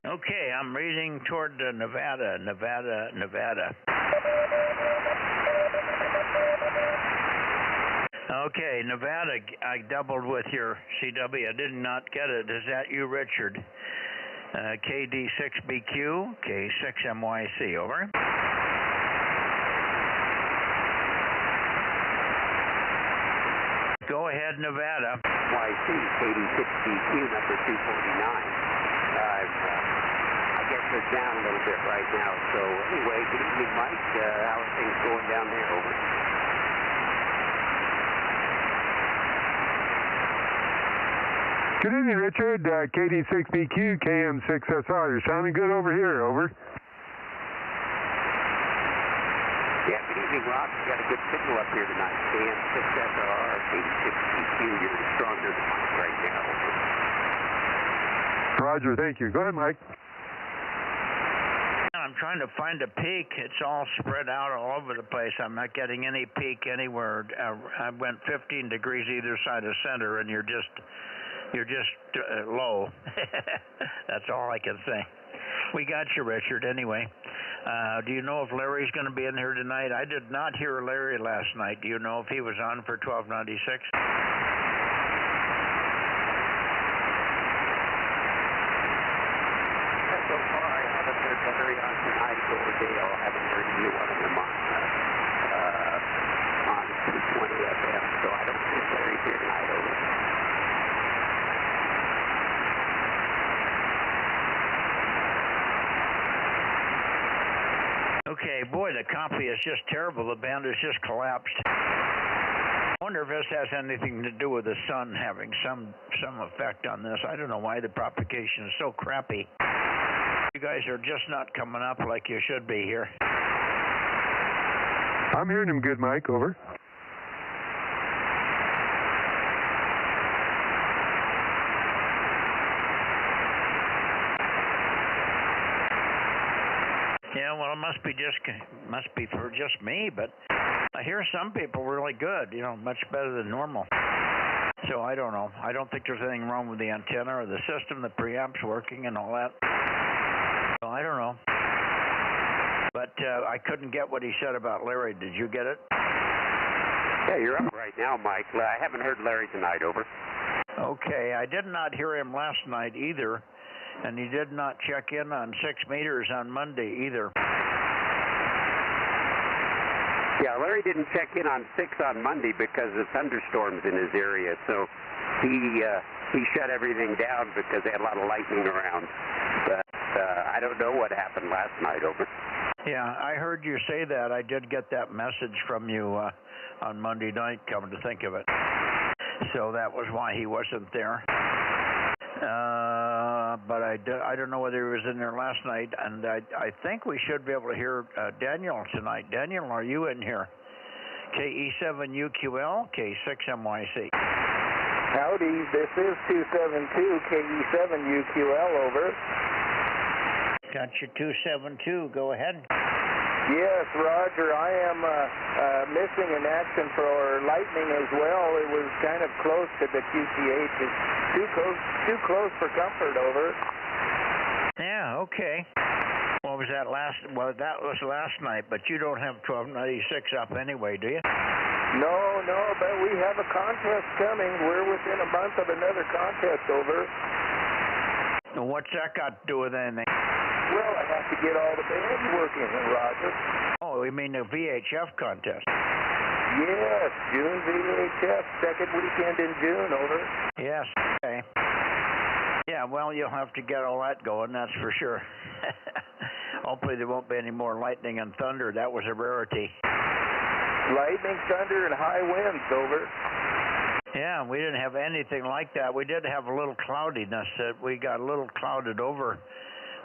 Okay, I'm reading toward Nevada. Okay, Nevada, I doubled with your CW. I did not get it. Is that you, Richard? KD6BQ, K6MYC, over. Go ahead, Nevada. YC, KD6BQ, number 249. I guess it's down a little bit right now. So anyway, good evening, Mike. How are things going down there? Over. Good evening, Richard. KD6BQ, KM6SR. You're sounding good over here. Over. Yeah, good evening, Rob. You got a good signal up here tonight. KM6SR, KD6BQ. You're stronger than Mike right now. Over. Roger, thank you. Go ahead, Mike. I'm trying to find a peak. It's all spread out all over the place. I'm not getting any peak anywhere. I went 15 degrees either side of center, and you're just low. That's all I can say. We got you, Richard. Anyway, do you know if Larry's going to be in here tonight? I did not hear Larry last night. Do you know if he was on for 1296? So far, I haven't heard Larry on tonight or Dale. I haven't heard either one of them on 220 FM, so I don't think Larry's here tonight. Over. Okay, boy, the copy is just terrible. The band has just collapsed. I wonder if this has anything to do with the sun having some effect on this. I don't know why the propagation is so crappy. You guys are just not coming up like you should be here. I'm hearing him good, Mike. Over. Yeah, well, it must be for just me, but I hear some people really good, much better than normal. So I don't know. I don't think there's anything wrong with the antenna or the system. The preamp's working and all that. So I don't know. But I couldn't get what he said about Larry. Did you get it? Yeah, you're up right now, Mike. I haven't heard Larry tonight. Over. Okay, I did not hear him last night either. And he did not check in on 6 meters on Monday either. Yeah, Larry didn't check in on 6 on Monday because of thunderstorms in his area. So he shut everything down because they had a lot of lightning around. But I don't know what happened last night. Over. Yeah, I heard you say that. I did get that message from you on Monday night, come to think of it. So that was why he wasn't there. But I don't know whether he was in there last night, and I think we should be able to hear Daniel tonight. Daniel, are you in here? KE7UQL, K6MYC. Howdy, this is 272 KE7UQL, over. Got your 272, go ahead. Yes, Roger, I am missing in action for lightning as well. It was kind of close to the QTH. It's too close for comfort, over. Yeah, okay. What was that last? Well, that was last night, but you don't have 1296 up anyway, do you? No, but we have a contest coming. We're within a month of another contest, over. What's that got to do with anything? Well, I have to get all the bands working, Roger. Oh, you mean the VHF contest? Yes, June VHF, second weekend in June, over. Yes, okay. Yeah, well, you'll have to get all that going, that's for sure. Hopefully there won't be any more lightning and thunder. That was a rarity. Lightning, thunder, and high winds, over. Yeah, we didn't have anything like that. We did have a little cloudiness. We got a little clouded over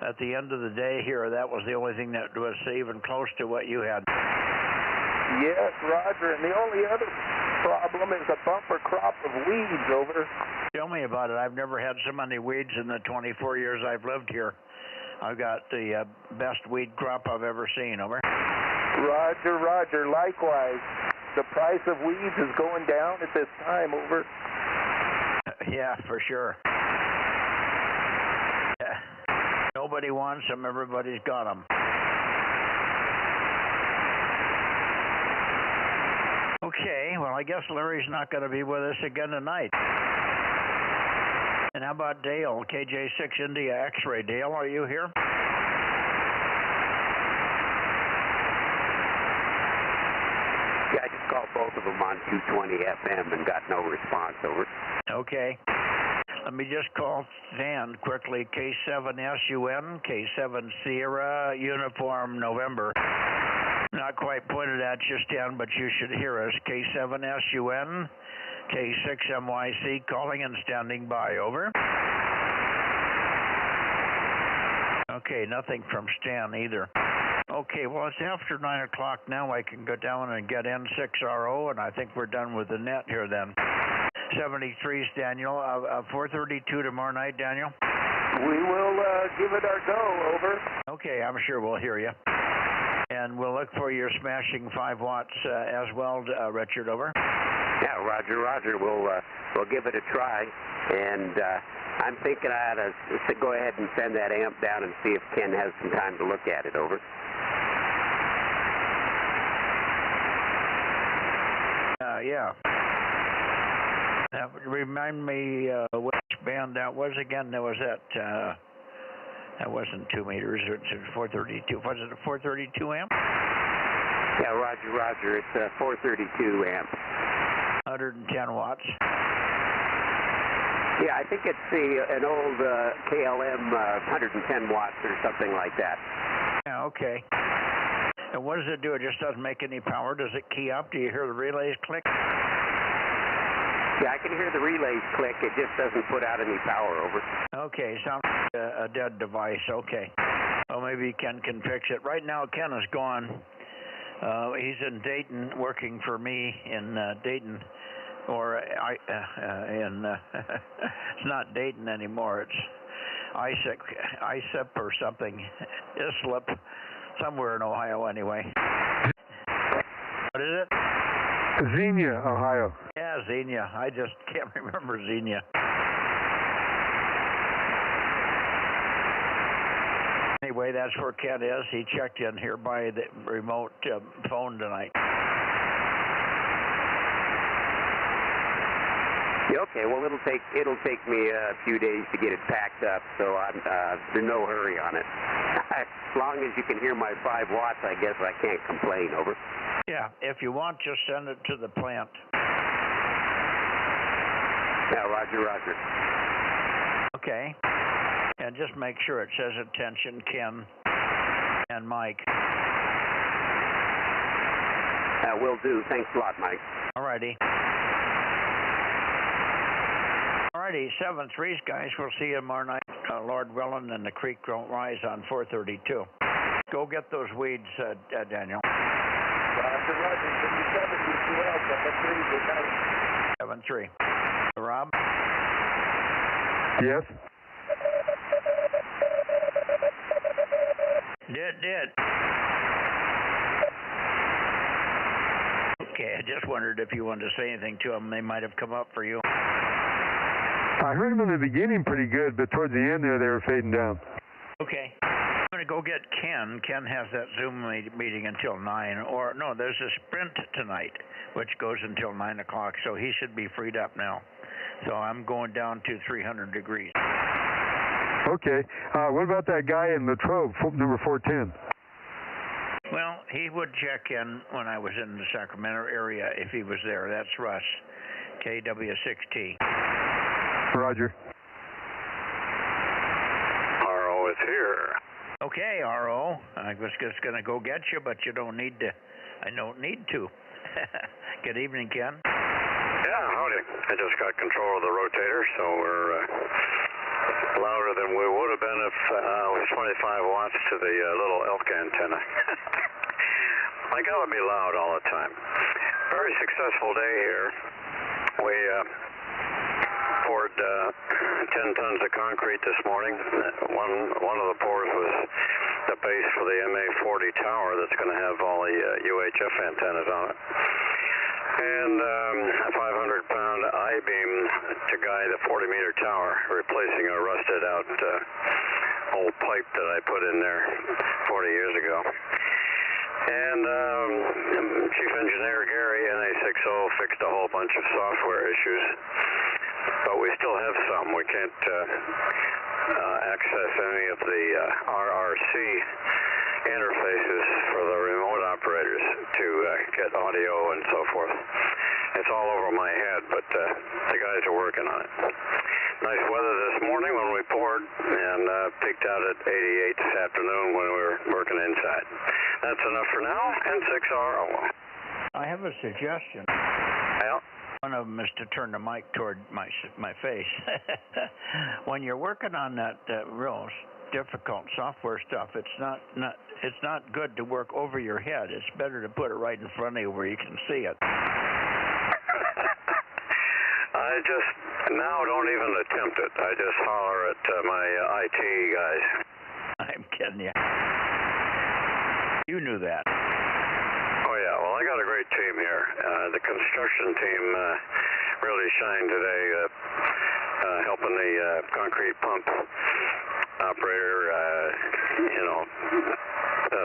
at the end of the day here. That was the only thing that was even close to what you had. Yes, Roger, and the only other problem is a bumper crop of weeds, over. Tell me about it. I've never had so many weeds in the 24 years I've lived here. I've got the best weed crop I've ever seen, over. Roger, likewise. The price of weeds is going down at this time, over. Yeah, for sure. Nobody wants them, everybody's got them. Okay, well, I guess Larry's not going to be with us again tonight. And how about Dale, KJ6 India X-Ray? Dale, are you here? Yeah, I just called both of them on 220 FM and got no response, over. Okay. Let me just call Stan quickly. K7SUN, K7 Sierra, Uniform November. Not quite pointed at you, Stan, but you should hear us. K7SUN, K6MYC, calling and standing by, over. Okay, nothing from Stan either. Okay, well, it's after 9 o'clock now. I can go down and get N6RO, and I think we're done with the net here then. 73's Daniel. 4:32 tomorrow night, Daniel? We will give it our go, over. Okay, I'm sure we'll hear you. And we'll look for your smashing 5 watts as well, Richard, over. Yeah, Roger. We'll give it a try, and I'm thinking I ought to go ahead and send that amp down and see if Ken has some time to look at it, over. Yeah. That would remind me which band that was again. That was that wasn't 2 meters. It's 432. Was it a 432 amp? Yeah, Roger. It's a 432 amp. 110 watts. Yeah, I think it's an old KLM 110 watts or something like that. Yeah, okay. And what does it do? It just doesn't make any power. Does it key up? Do you hear the relays click? Yeah, I can hear the relays click. It just doesn't put out any power, over. Okay, sounds like a dead device. Okay. Well, maybe Ken can fix it. Right now, Ken is gone. He's in Dayton, working for me in Dayton, or it's not Dayton anymore. It's ISIP or something. Islip, somewhere in Ohio anyway. What is it? Xenia, Ohio. Yeah, Xenia. I just can't remember Xenia. Anyway, that's where Ken is. He checked in here by the remote phone tonight. Okay, well, it'll take me a few days to get it packed up, so there's no hurry on it. As long as you can hear my 5 watts, I guess I can't complain, over. Yeah, if you want, just send it to the plant. Yeah, Roger. Okay. And just make sure it says attention, Ken and Mike. Will do. Thanks a lot, Mike. All righty. Alrighty, 7-3s, guys. We'll see you tomorrow night. Lord willing, and the creek don't rise on 432. Go get those weeds, Daniel. 7-3. Rob? Yes? Did. Okay, I just wondered if you wanted to say anything to them. They might have come up for you. I heard them in the beginning pretty good, but towards the end there, they were fading down. Okay. I'm going to go get Ken. Ken has that Zoom meeting until 9. Or, no, there's a sprint tonight, which goes until 9 o'clock, so he should be freed up now. So I'm going down to 300 degrees. Okay. What about that guy in Latrobe, number 410? Well, he would check in when I was in the Sacramento area if he was there. That's Russ, KW6T. Roger. RO is here. Okay, RO. I was just going to go get you, but you don't need to. I don't need to. Good evening, Ken. Yeah, howdy. I just got control of the rotator, so we're louder than we would have been if it was 25 watts to the little elk antenna. I gotta be loud all the time. Very successful day here. We poured 10 tons of concrete this morning. One of the pours was the base for the MA40 tower that's going to have all the UHF antennas on it. And a 500-pound I-beam to guide a 40-meter tower, replacing a rusted-out old pipe that I put in there 40 years ago. And Chief Engineer Gary, NA60, fixed a whole bunch of software issues, but we still have some. We can't access any of the RRC interfaces for the remote operators to get audio and so forth. It's all over my head, but the guys are working on it. Nice weather this morning when we poured, and peaked out at 88 this afternoon when we were working inside. That's enough for now, and 6RO. I have a suggestion. Yeah? One of them is to turn the mic toward my face. When you're working on that real difficult software stuff, it's not good to work over your head. It's better to put it right in front of you where you can see it. I just now don't even attempt it. I just holler at my IT guys. I'm kidding you. You knew that. Oh yeah, well I got a great team here. The construction team really shined today, helping the concrete pump operator,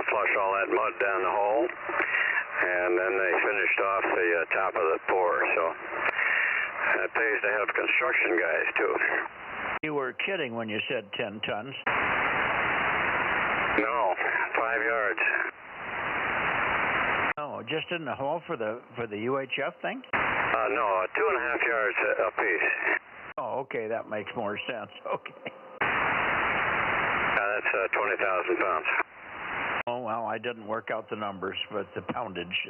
flush all that mud down the hole, and then they finished off the top of the pour. So it pays to have construction guys too. You were kidding when you said 10 tons. No, 5 yards. Oh, just in the hole for the UHF thing? No, 2.5 yards apiece. Oh, okay, that makes more sense. Okay. That's 20,000 pounds. Oh well, I didn't work out the numbers, but the poundage,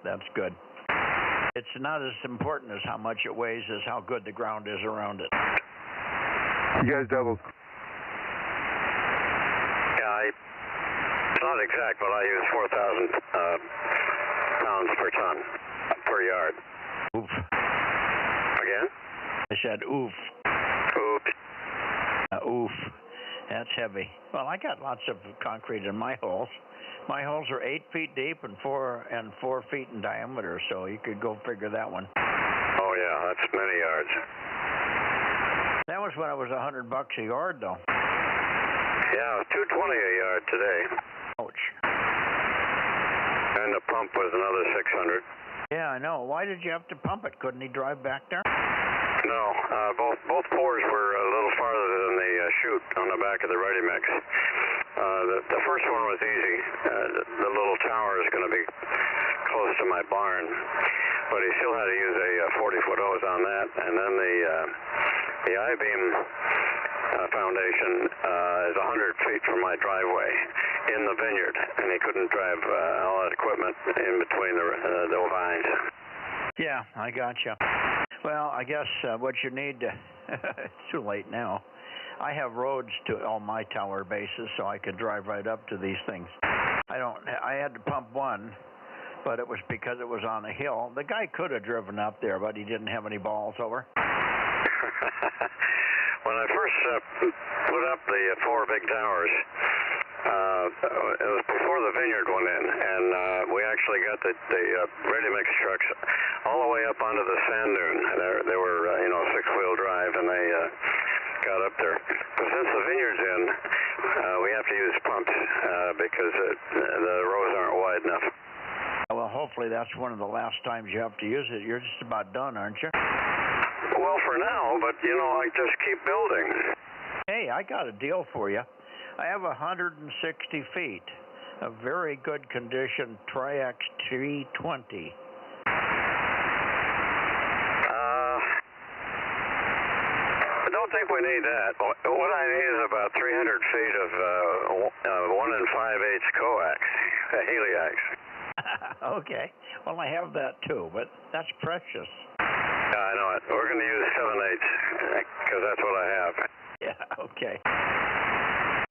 that's good. It's not as important as how much it weighs as how good the ground is around it. You guys doubled. Yeah, it's not exact, but I use 4,000 pounds per ton, per yard. Oof. Again? I said oof. Oops. Oof. That's heavy. Well, I got lots of concrete in my holes. My holes are 8 feet deep and 4 feet in diameter, so you could go figure that one. Oh yeah, that's many yards. That was when it was $100 a yard, though. Yeah, it was $220 a yard today. Ouch. And the pump was another $600. Yeah, I know. Why did you have to pump it? Couldn't he drive back there? No, both pours were a little farther than the chute on the back of the Ready Mix. The first one was easy. The little tower is going to be close to my barn, but he still had to use a 40-foot hose on that. And then the I-beam foundation is 100 feet from my driveway in the vineyard, and he couldn't drive all that equipment in between the vines. Yeah, I gotcha. Well, I guess what you need to, it's too late now. I have roads to all my tower bases, so I could drive right up to these things. I had to pump one, but it was because it was on a hill. The guy could have driven up there, but he didn't have any balls over. When I first put up the 4 big towers, it was before the vineyard went in, and we actually got the ready-mix trucks all the way up onto the sand dune. They were, 6-wheel drive, and they got up there. But since the vineyard's in, we have to use pumps because the rows aren't wide enough. Well, hopefully that's one of the last times you have to use it. You're just about done, aren't you? Well, for now, but, I just keep building. Hey, I got a deal for you. I have 160 feet of very good condition Tri-X 320. I don't think we need that. What I need is about 300 feet of 1 5/8 coax, heliax. Okay. Well, I have that too, but that's precious. Yeah, I know it. We're going to use 7/8 because that's what I have. Yeah, okay.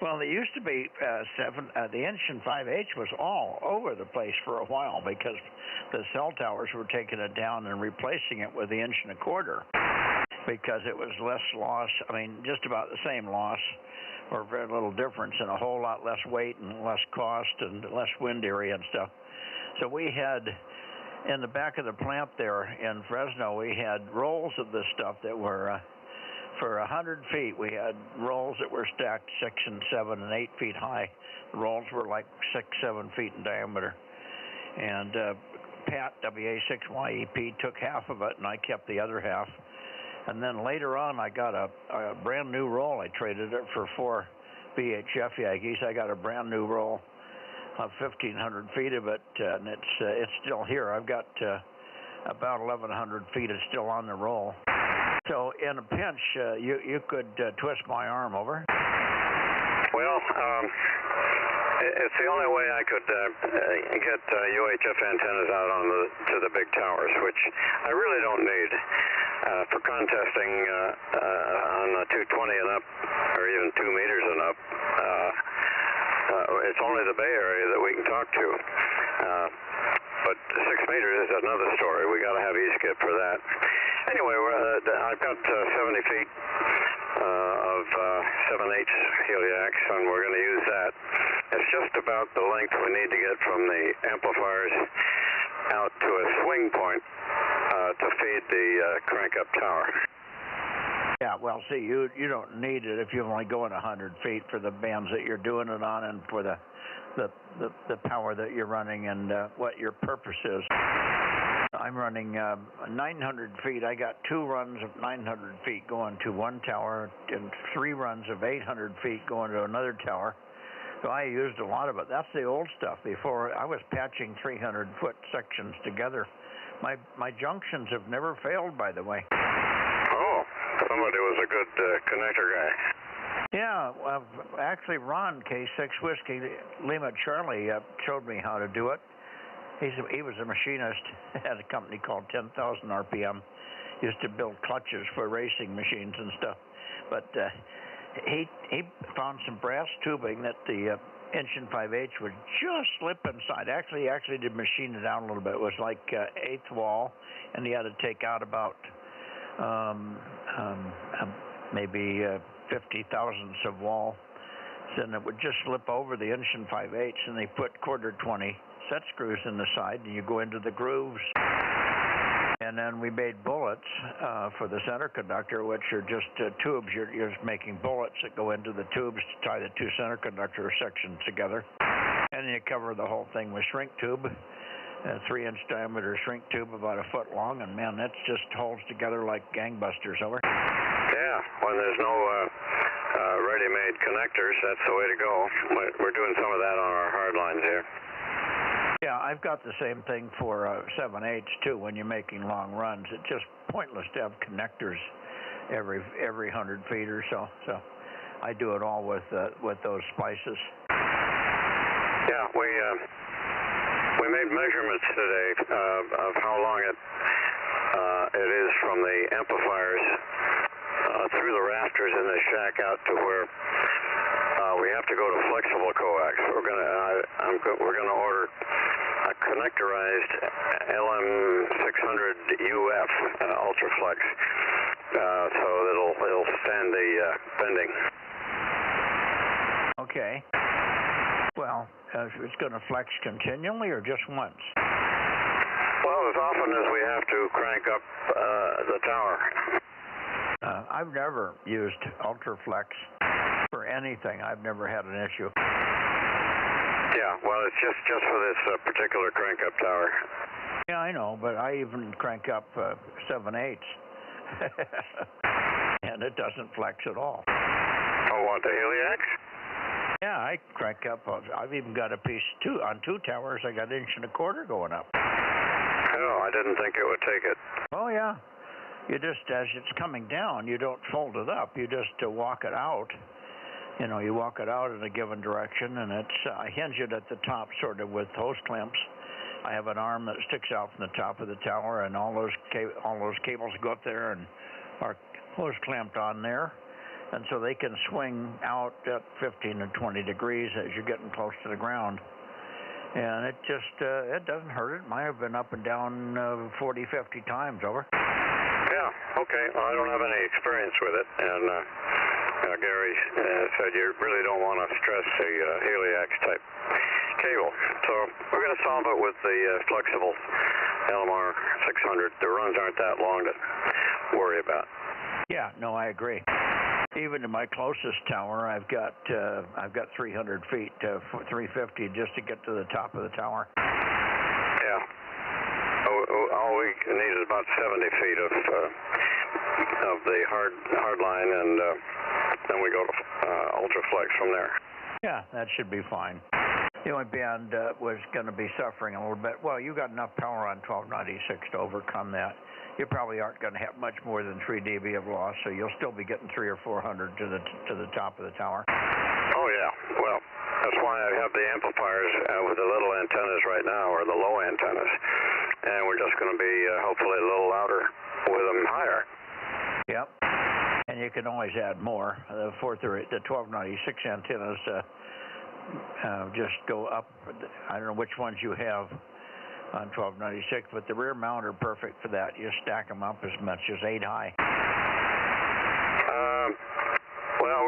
Well, it used to be the inch and 5/8 was all over the place for a while because the cell towers were taking it down and replacing it with the 1 1/4 because it was less loss. I mean, just about the same loss or very little difference and a whole lot less weight and less cost and less wind area and stuff. So we had, in the back of the plant there in Fresno, we had rolls of this stuff that were, for 100 feet, we had rolls that were stacked 6 and 7 and 8 feet high. The rolls were like 6, 7 feet in diameter. And Pat, WA6YEP, took half of it, and I kept the other half. And then later on, I got a brand new roll. I traded it for 4 VHF Yankees. I got a brand new roll of 1,500 feet of it, and it's still here. I've got about 1,100 feet is still on the roll. So in a pinch, you could twist my arm over. Well, it's the only way I could get UHF antennas out to the big towers, which I really don't need for contesting on 220 and up, or even 2 meters and up. It's only the Bay Area that we can talk to. But 6 meters is another story. We got to have E-skip for that. Anyway, I've got 70 feet of 7/8 heliax, and we're going to use that. It's just about the length we need to get from the amplifiers out to a swing point to feed the crank-up tower. Yeah, well, see, you don't need it if you're only going 100 feet for the bands that you're doing it on and for the power that you're running and what your purpose is. I'm running 900 feet. I got 2 runs of 900 feet going to one tower and 3 runs of 800 feet going to another tower. So I used a lot of it. That's the old stuff. Before I was patching 300-foot sections together. My junctions have never failed, by the way. Oh, somebody was a good connector guy. Yeah, well, actually, Ron, K6 Whiskey Lima Charlie, showed me how to do it. He was a machinist at a company called 10,000 RPM. Used to build clutches for racing machines and stuff. But he found some brass tubing that the 1 5/8 would just slip inside. Actually, he actually did machine it down a little bit. It was like 1/8 wall, and he had to take out about maybe 50 thousandths of wall. Then it would just slip over the 1 5/8, and they put 1/4-20 set screws in the side, and you go into the grooves. And then we made bullets for the center conductor, which are just tubes. You're just making bullets that go into the tubes to tie the 2 center conductor sections together. And then you cover the whole thing with shrink tube, a 3-inch diameter shrink tube about 1 foot long, and man, that just holds together like gangbusters. Over. Yeah, when there's no ready-made connectors, that's the way to go. We're doing some of that on our hard lines here. Yeah, I've got the same thing for 7/8 too. When you're making long runs, it's just pointless to have connectors every 100 feet or so. So I do it all with those splices. Yeah, we made measurements today of how long it It is from the amplifiers through the rafters in the shack out to where we have to go to flexible coax. We're gonna order a connectorized LM600 UF Ultraflex, so it'll stand the bending. Okay. Well, it's going to flex continually or just once? Well, as often as we have to crank up the tower. I've never used Ultraflex for anything. I've never had an issue. Yeah, well, it's just for this particular crank-up tower. Yeah, I know, but I even crank up 7/8, and it doesn't flex at all. Oh, what, the Heliax? Yeah, I crank up. I've even got a piece on 2 towers. I got 1.25 inches going up. Oh, I didn't think it would take it. Oh, yeah. You just, as it's coming down, you don't fold it up. You just walk it out. You know, you walk it out in a given direction, and I hinge it at the top sort of with hose clamps. I have an arm that sticks out from the top of the tower, and all those cables go up there and are hose clamped on there. And so they can swing out at 15 and 20 degrees as you're getting close to the ground. And it just, it doesn't hurt it. Mine have been up and down 40, 50 times over. Yeah, okay. Well, I don't have any experience with it. And Gary said you really don't want to stress the Heliax type cable. So we're going to solve it with the flexible LMR 600. The runs aren't that long to worry about. Yeah, no, I agree. Even to my closest tower, I've got 300 feet, 350 just to get to the top of the tower. Yeah. All we need is about 70 feet of the hard line, and then we go to Ultraflex from there. Yeah, that should be fine. The only band was going to be suffering a little bit. Well, you got enough power on 1296 to overcome that. You probably aren't going to have much more than 3 dB of loss, so you'll still be getting 300 or 400 to the top of the tower. Oh yeah, well, that's why I have the amplifiers with the little antennas right now, or the low antennas, and we're just going to be hopefully a little louder with them higher. Yep, and you can always add more. The 1296 antennas just go up. I don't know which ones you have on 1296, but the rear mount are perfect for that. You stack them up as much as 8 high. Well,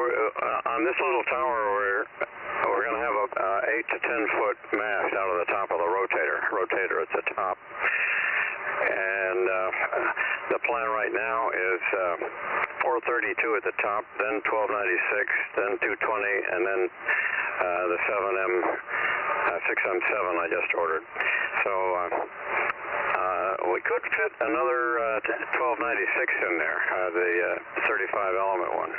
on this little tower, we're going to have a 8 to 10 foot mast out of the top of the rotator at the top. And the plan right now is 432 at the top, then 1296, then 220, and then the 7M 6M7 I just ordered. So we could fit another 1296 in there, the 35 element one.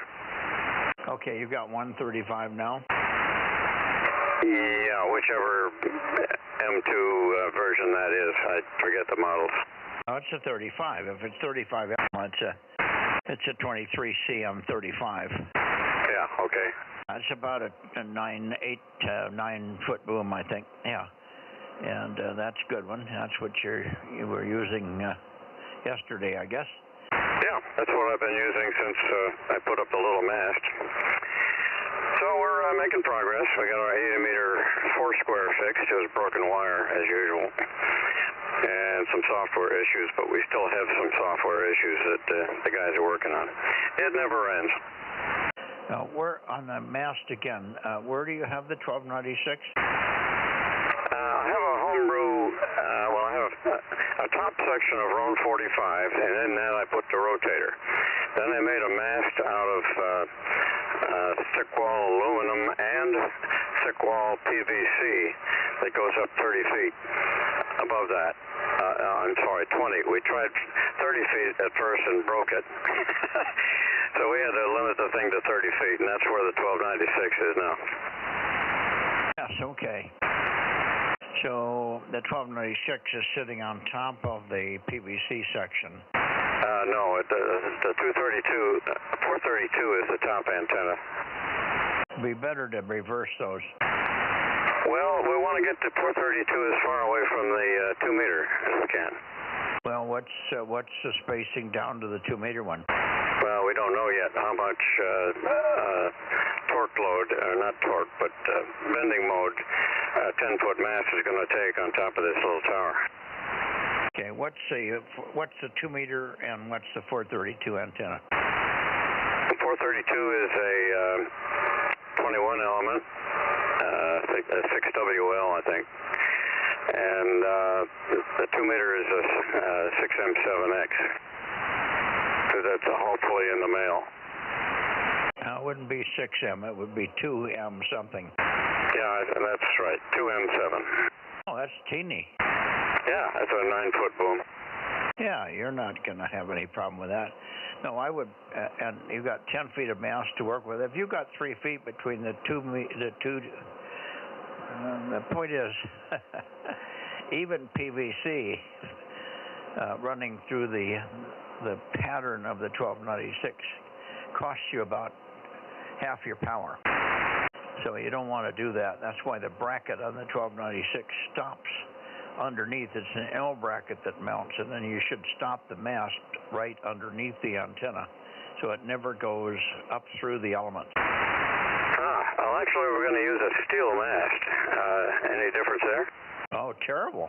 Okay, you've got 135 now? Yeah, whichever M2 version that is. I forget the models. Oh, it's a 35. If it's 35 element, it's a 23 CM35. Yeah, okay. That's about a 9 foot boom, I think. Yeah. And that's a good one. That's what you were using yesterday, I guess. Yeah, that's what I've been using since I put up the little mast. So we're making progress. We got our 80-meter 4-square fixed, just broken wire as usual, and some software issues, but we still have some software issues that the guys are working on. It never ends. We're on the mast again. Where do you have the 1296? I have a homebrew, I have a top section of Roan 45, and in that I put the rotator. Then I made a mast out of thick wall aluminum and thick wall PVC that goes up 30 feet above that. I'm sorry, 20. We tried 30 feet at first and broke it. So we had to limit the thing to 30 feet, and that's where the 1296 is now. Yes, okay. So the 1296 is sitting on top of the PVC section. No, the 432 is the top antenna. It'd be better to reverse those. Well, we want to get the 432 as far away from the 2 meter as we can. Well, what's the spacing down to the 2-meter one? Well, we don't know yet how much torque load, not torque, but bending mode, 10-foot mast is going to take on top of this little tower. Okay, what's the 2-meter and what's the 432 antenna? The 432 is a 21 element, I think a 6WL, I think. And the 2-meter is a 6M7X. So that's hopefully in the mail. It wouldn't be 6M, it would be 2M something. Yeah, that's right, 2M7. Oh, that's teeny. Yeah, that's a 9-foot boom. Yeah, you're not going to have any problem with that. No, I would, and you've got 10 feet of mast to work with. If you've got 3 feet between the two, the point is, even PVC running through the pattern of the 1296 costs you about half your power. So you don't want to do that. That's why the bracket on the 1296 stops underneath. It's an L bracket that mounts, and then you should stop the mast right underneath the antenna, so it never goes up through the elements. Well, actually, we're going to use a steel mast. Any difference there? Oh, terrible.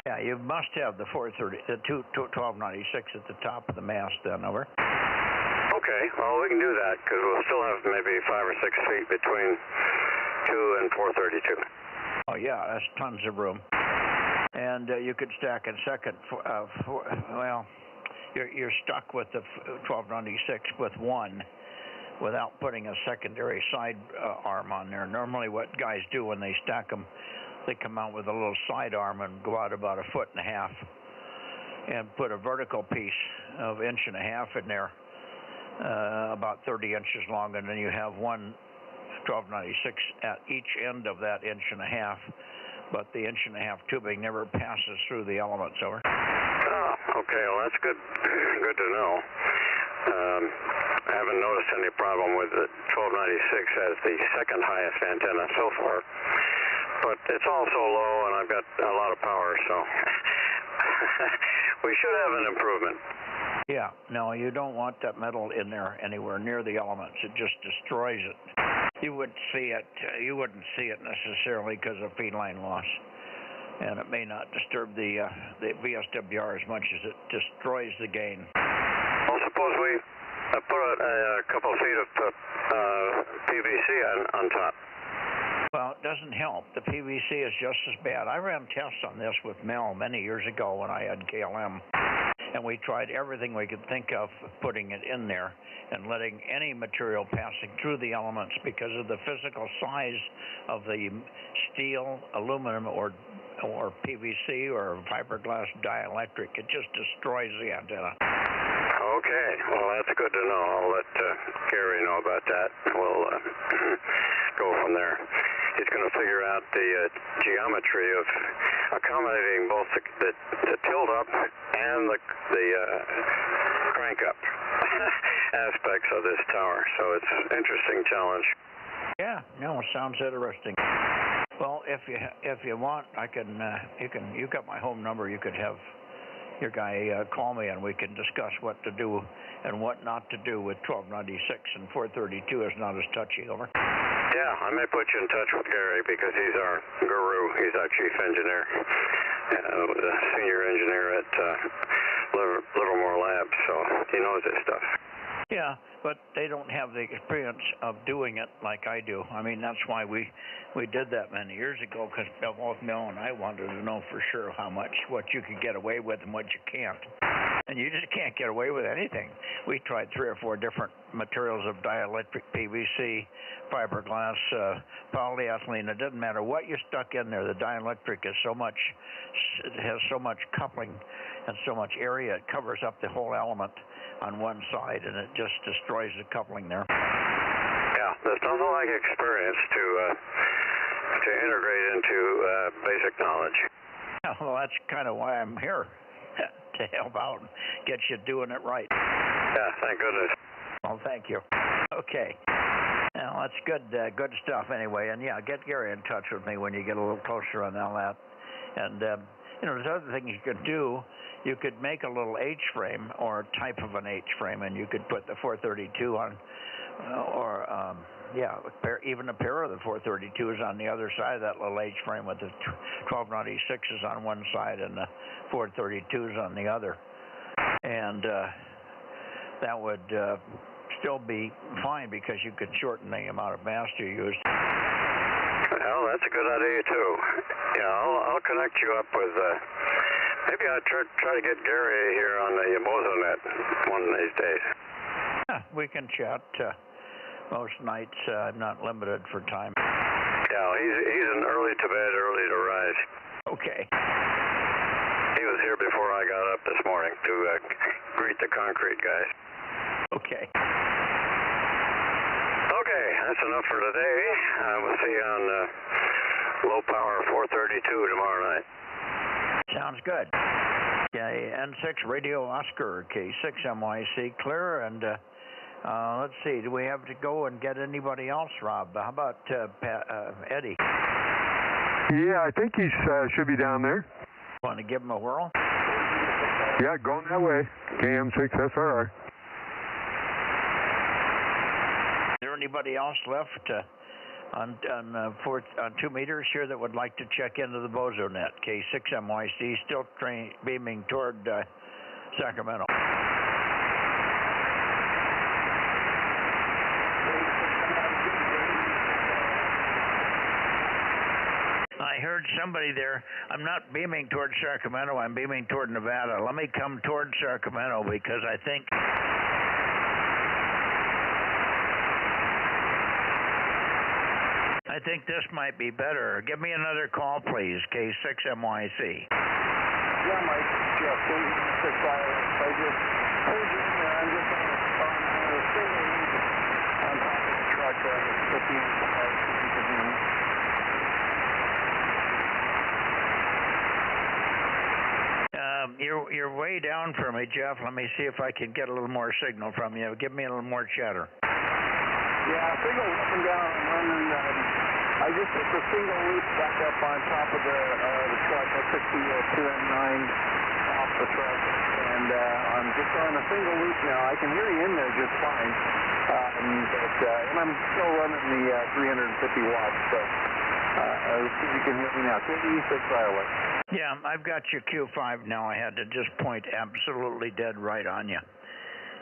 Yeah, you must have the 1296 at the top of the mast then, over. Okay, well, we can do that, because we'll still have maybe 5 or 6 feet between 2 and 432. Oh, yeah, that's tons of room. And you could stack in second, well, you're stuck with the 1296 with one without putting a secondary side arm on there. Normally what guys do when they stack them, they come out with a little side arm and go out about 1.5 feet and put a vertical piece of 1.5 inches in there, about 30 inches long, and then you have one 1296 at each end of that 1.5 inches, but the 1.5 inch tubing never passes through the elements, over. Oh, okay, well that's good to know. I haven't noticed any problem with the 1296 as the second highest antenna so far, but it's all so low and I've got a lot of power, so we should have an improvement. Yeah, no, you don't want that metal in there anywhere near the elements. It just destroys it. You wouldn't see it necessarily because of feedline loss, and it may not disturb the VSWR as much as it destroys the gain. Well, suppose we put a couple feet of PVC on top. Well, it doesn't help. The PVC is just as bad. I ran tests on this with Mel many years ago when I had KLM, and we tried everything we could think of putting it in there and letting any material passing through the elements because of the physical size of the steel, aluminum, or PVC or fiberglass dielectric. It just destroys the antenna. Okay, well that's good to know. I'll let Gary know about that. We'll go from there. He's going to figure out the geometry of accommodating both the tilt up and the crank up aspects of this tower. So it's an interesting challenge. Yeah, no, it sounds interesting. Well, if you want, I can you got my home number. You could have your guy call me and we can discuss what to do and what not to do with 1296, and 432 is not as touchy, over. Yeah, I may put you in touch with Gary because he's our guru. He's our chief engineer, the senior engineer at Livermore Labs, so he knows this stuff. Yeah, but they don't have the experience of doing it like I do. I mean, that's why we did that many years ago, because both Mel and I wanted to know for sure what you could get away with and what you can't. And you just can't get away with anything. We tried 3 or 4 different materials of dielectric PVC, fiberglass, polyethylene. It doesn't matter what you stuck in there. The dielectric is it has so much coupling and so much area. It covers up the whole element on one side, and it just destroys the coupling there. Yeah, there's nothing like experience to integrate into basic knowledge. Well, that's kind of why I'm here, to help out and get you doing it right. Yeah, thank goodness. Well, thank you. Okay. Now, that's good stuff anyway. And yeah, get Gary in touch with me when you get a little closer on all that. And there's other things you could do. You could make a little H-frame or type of an H-frame, and you could put the 432 on, even a pair of the 432s on the other side of that little H-frame with the 1296s on one side and the 432s on the other. And that would still be fine because you could shorten the amount of mast you use. Well, that's a good idea too. Yeah, I'll connect you up with. Maybe I'll try to get Gary here on the Bozo Net one of these days. Yeah, we can chat most nights. I'm not limited for time. Yeah, he's an early to bed, early to rise. Okay. He was here before I got up this morning to greet the concrete guys. Okay. Okay, that's enough for today. We'll see you on low power 432 tomorrow night. Sounds good. Okay, N6 Radio Oscar, K6 MYC, clear. And let's see, do we have to go and get anybody else, Rob? How about Eddie? Yeah, I think he should be down there. Want to give him a whirl? Yeah, going that way. KM6 SRR. Is there anybody else left on 2 meters here that would like to check into the Bozo Net? K6 MYC, still beaming toward Sacramento. I heard somebody there. I'm not beaming toward Sacramento. I'm beaming toward Nevada. Let me come toward Sacramento because I think... I think this might be better. Give me another call, please. K6 MYC. Yeah, Mike. Jeff, K6 I just heard you in there. I'm just on a single loop on top of the truck. With the You're way down for me, Jeff. Let me see if I can get a little more signal from you. Give me a little more chatter. Yeah, single up and down. I'm running. I just took the single loop back up on top of the truck. I took the 2M9 off the truck, and I'm just on a single loop now. I can hear you in there just fine, and I'm still running the 350 watts. So let's see if you can hear me now. KD6 Iowa. Yeah, I've got your Q5 now. I had to just point absolutely dead right on you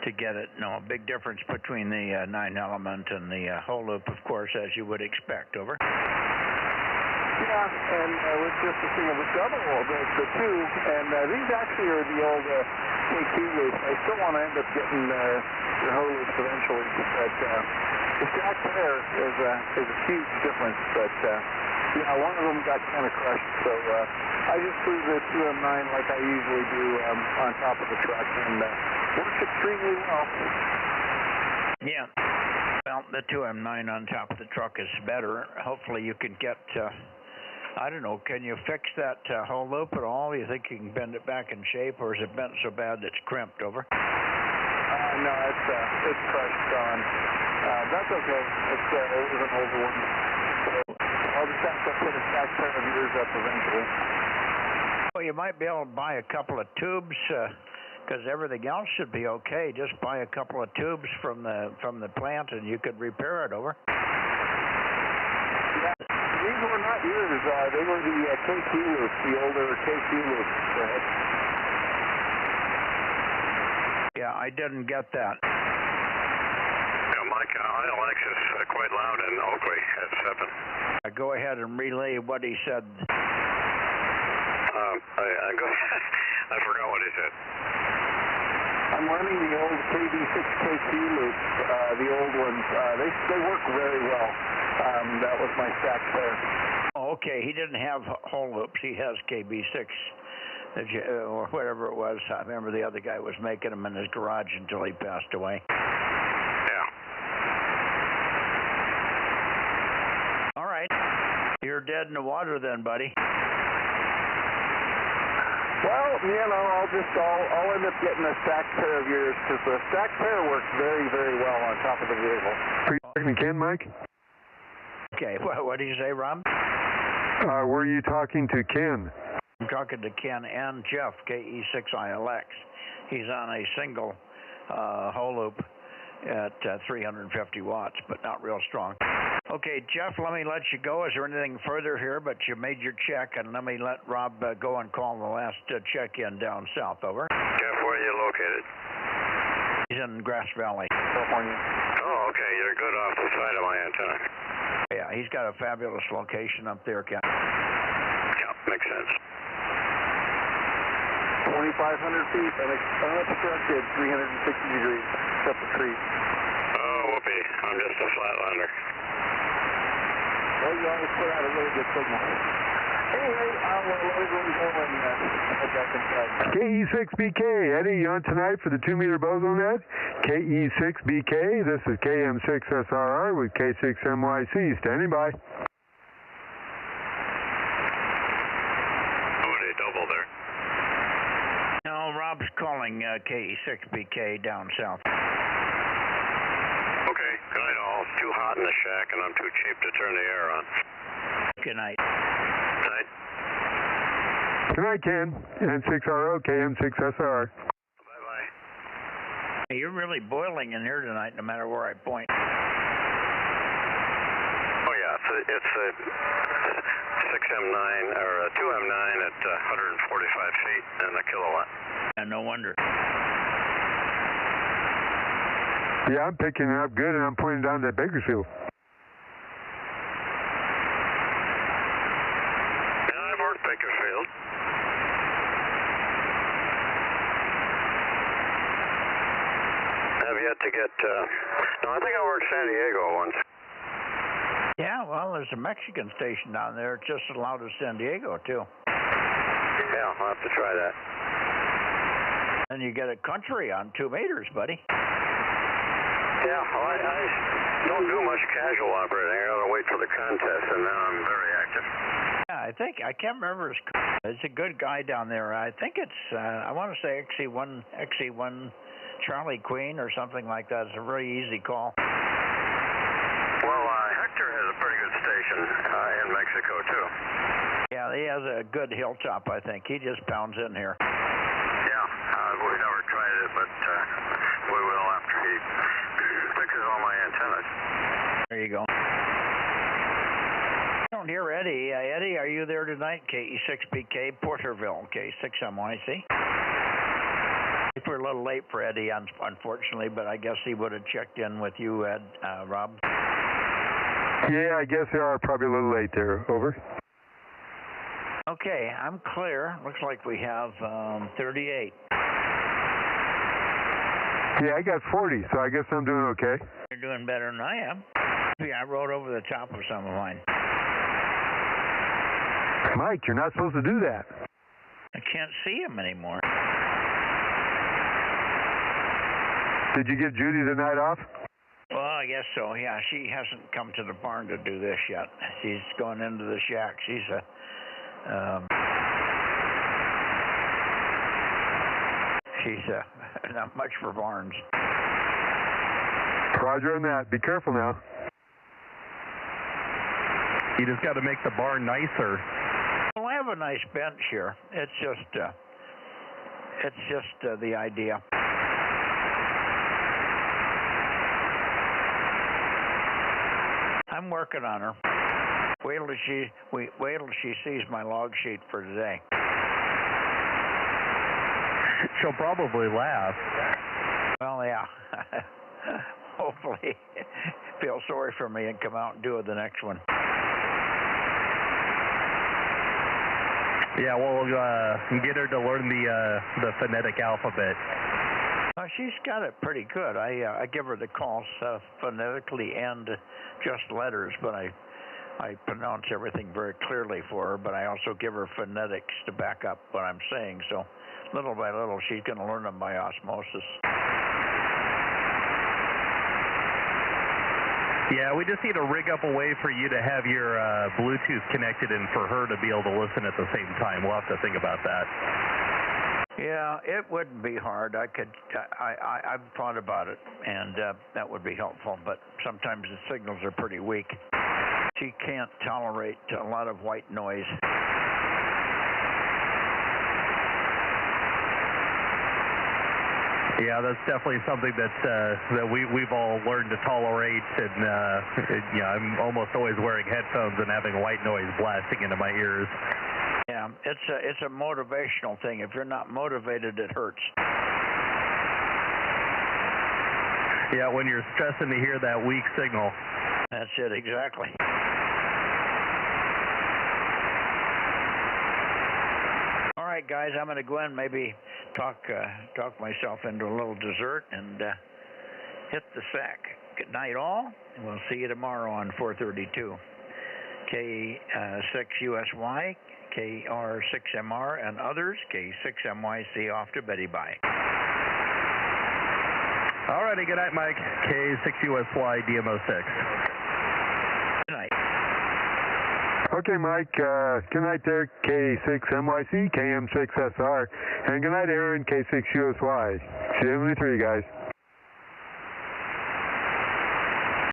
to get it. No, a big difference between the 9-element and the whole loop, of course, as you would expect. Over. Yeah, and with just a single, the double, the two, and these actually are the old KQ loops. I still want to end up getting the whole loops eventually, but the stack pair is a huge difference. But yeah, one of them got kind of crushed, so I just flew the 2M9 like I usually do on top of the truck, and works extremely well. Yeah. Well, the 2M9 on top of the truck is better. Hopefully you can get, I don't know, can you fix that whole loop at all? You think you can bend it back in shape, or is it bent so bad that it's crimped? Over. No, it's crushed, gone. That's okay. It was an older one. So I'll just have to put a stack pair of yours up eventually. Well, you might be able to buy a couple of tubes, because everything else should be okay. Just buy a couple of tubes from the plant, and you could repair it. Over. Yeah, these were not yours. They were the KQ loops, the older KQ loops. Yeah, I didn't get that. Yeah, Mike, ILX is quite loud in Oakley at 7. Go ahead and relay what he said. I forgot what he said. I'm running the old KB6KQ loops, the old ones. They work very well. That was my stack there. Oh, okay, he didn't have whole loops. He has KB6, or whatever it was. I remember the other guy was making them in his garage until he passed away. Yeah. All right. You're dead in the water then, buddy. Well, I'll end up getting a stack pair of yours, because the stack pair works very, very well on top of the vehicle. Are you talking to Ken, Mike? Okay, what did you say, Rob? Were you talking to Ken? talking to Ken and Jeff, KE6ILX. He's on a single whole loop at 350 watts, but not real strong. Okay, Jeff, let me let you go. Is there anything further here? But you made your check, and let me let Rob go and call the last check-in down south. Over. Jeff, where are you located? He's in Grass Valley, California. Oh, okay. You're good off the side of my antenna. Yeah, he's got a fabulous location up there, Ken. Yeah, makes sense. 2,500 feet, unobstructed, 360 degrees, except the trees. Oh, whoopee. I'm just a flatlander. Well, you always put out a really good signal. Anyway, I'll let everyone go and head back inside. KE6BK, Eddie, you on tonight for the 2-meter Bozo Net? KE6BK, this is KM6SRR with K6MYC, standing by. Oh, they double there. No, Rob's calling KE6BK down south. Okay, good night all. It's too hot in the shack and I'm too cheap to turn the air on. Good night. Good night. Good night, Ken. N6RO, KM6SR. Bye-bye. Hey, you're really boiling in here tonight, no matter where I point. Oh, yeah, it's a 6M9 or a 2M9 at 145 feet and a kilowatt. And no wonder. Yeah, I'm picking it up good, and I'm pointing down to Bakersfield. Yeah, I've worked Bakersfield. Have yet to get, no, I think I worked San Diego once. Yeah, well, there's a Mexican station down there just as loud as San Diego, too. Yeah, I'll have to try that. And you get a country on 2 meters, buddy. Yeah, well, I don't do much casual operating. I gotta wait for the contest, and then I'm very active. Yeah, I can't remember his. It's a good guy down there. I think it's, I want to say XE1 Charlie Queen or something like that. It's a very easy call. Well, Hector has a pretty good station in Mexico, too. Yeah, he has a good hilltop, I think. He just pounds in here. Yeah, we've never tried it, but we will after he fixes all my antennas. There you go. I don't hear Eddie. Eddie, are you there tonight? KE6BK, Porterville, K6MYC. We're a little late for Eddie, unfortunately, but I guess he would have checked in with you, Ed, Rob. Yeah, I guess they are probably a little late there. Over. Okay, I'm clear. Looks like we have 38. Yeah, I got 40, so I guess I'm doing okay. You're doing better than I am. Yeah, I rode over the top of some of mine. Mike, you're not supposed to do that. I can't see him anymore. Did you give Judy the night off? Well, I guess so. Yeah, she hasn't come to the barn to do this yet. She's going into the shack. She's not much for barns. Roger on that. Be careful now. You just got to make the barn nicer. Well, I have a nice bench here. It's just the idea. I'm working on her. Wait till she sees my log sheet for today. She'll probably laugh. Well, yeah. Hopefully feel sorry for me and come out and do it the next one. Yeah, we'll get her to learn the phonetic alphabet. She's got it pretty good. I give her the calls phonetically and just letters, but I pronounce everything very clearly for her, but I also give her phonetics to back up what I'm saying. So little by little, she's going to learn them by osmosis. Yeah, we just need to rig up a way for you to have your Bluetooth connected and for her to be able to listen at the same time. We'll have to think about that. Yeah, it wouldn't be hard. I've thought about it, and that would be helpful, but sometimes the signals are pretty weak. She can't tolerate a lot of white noise. Yeah, that's definitely something that we've all learned to tolerate, and I'm almost always wearing headphones and having white noise blasting into my ears. Yeah, it's a motivational thing. If you're not motivated, it hurts. Yeah, when you're stressing to hear that weak signal. That's it, exactly. All right, guys, I'm going to go in, maybe talk myself into a little dessert and hit the sack. Good night, all, and we'll see you tomorrow on 432. K6USY, KR6MR, and others, K6MYC off to Betty Bye. All righty, good night, Mike. K6USY, DMO6. Good night. Okay, Mike. Good night there, K6MYC, KM6SR, and good night, Aaron, K6USY. 73, guys.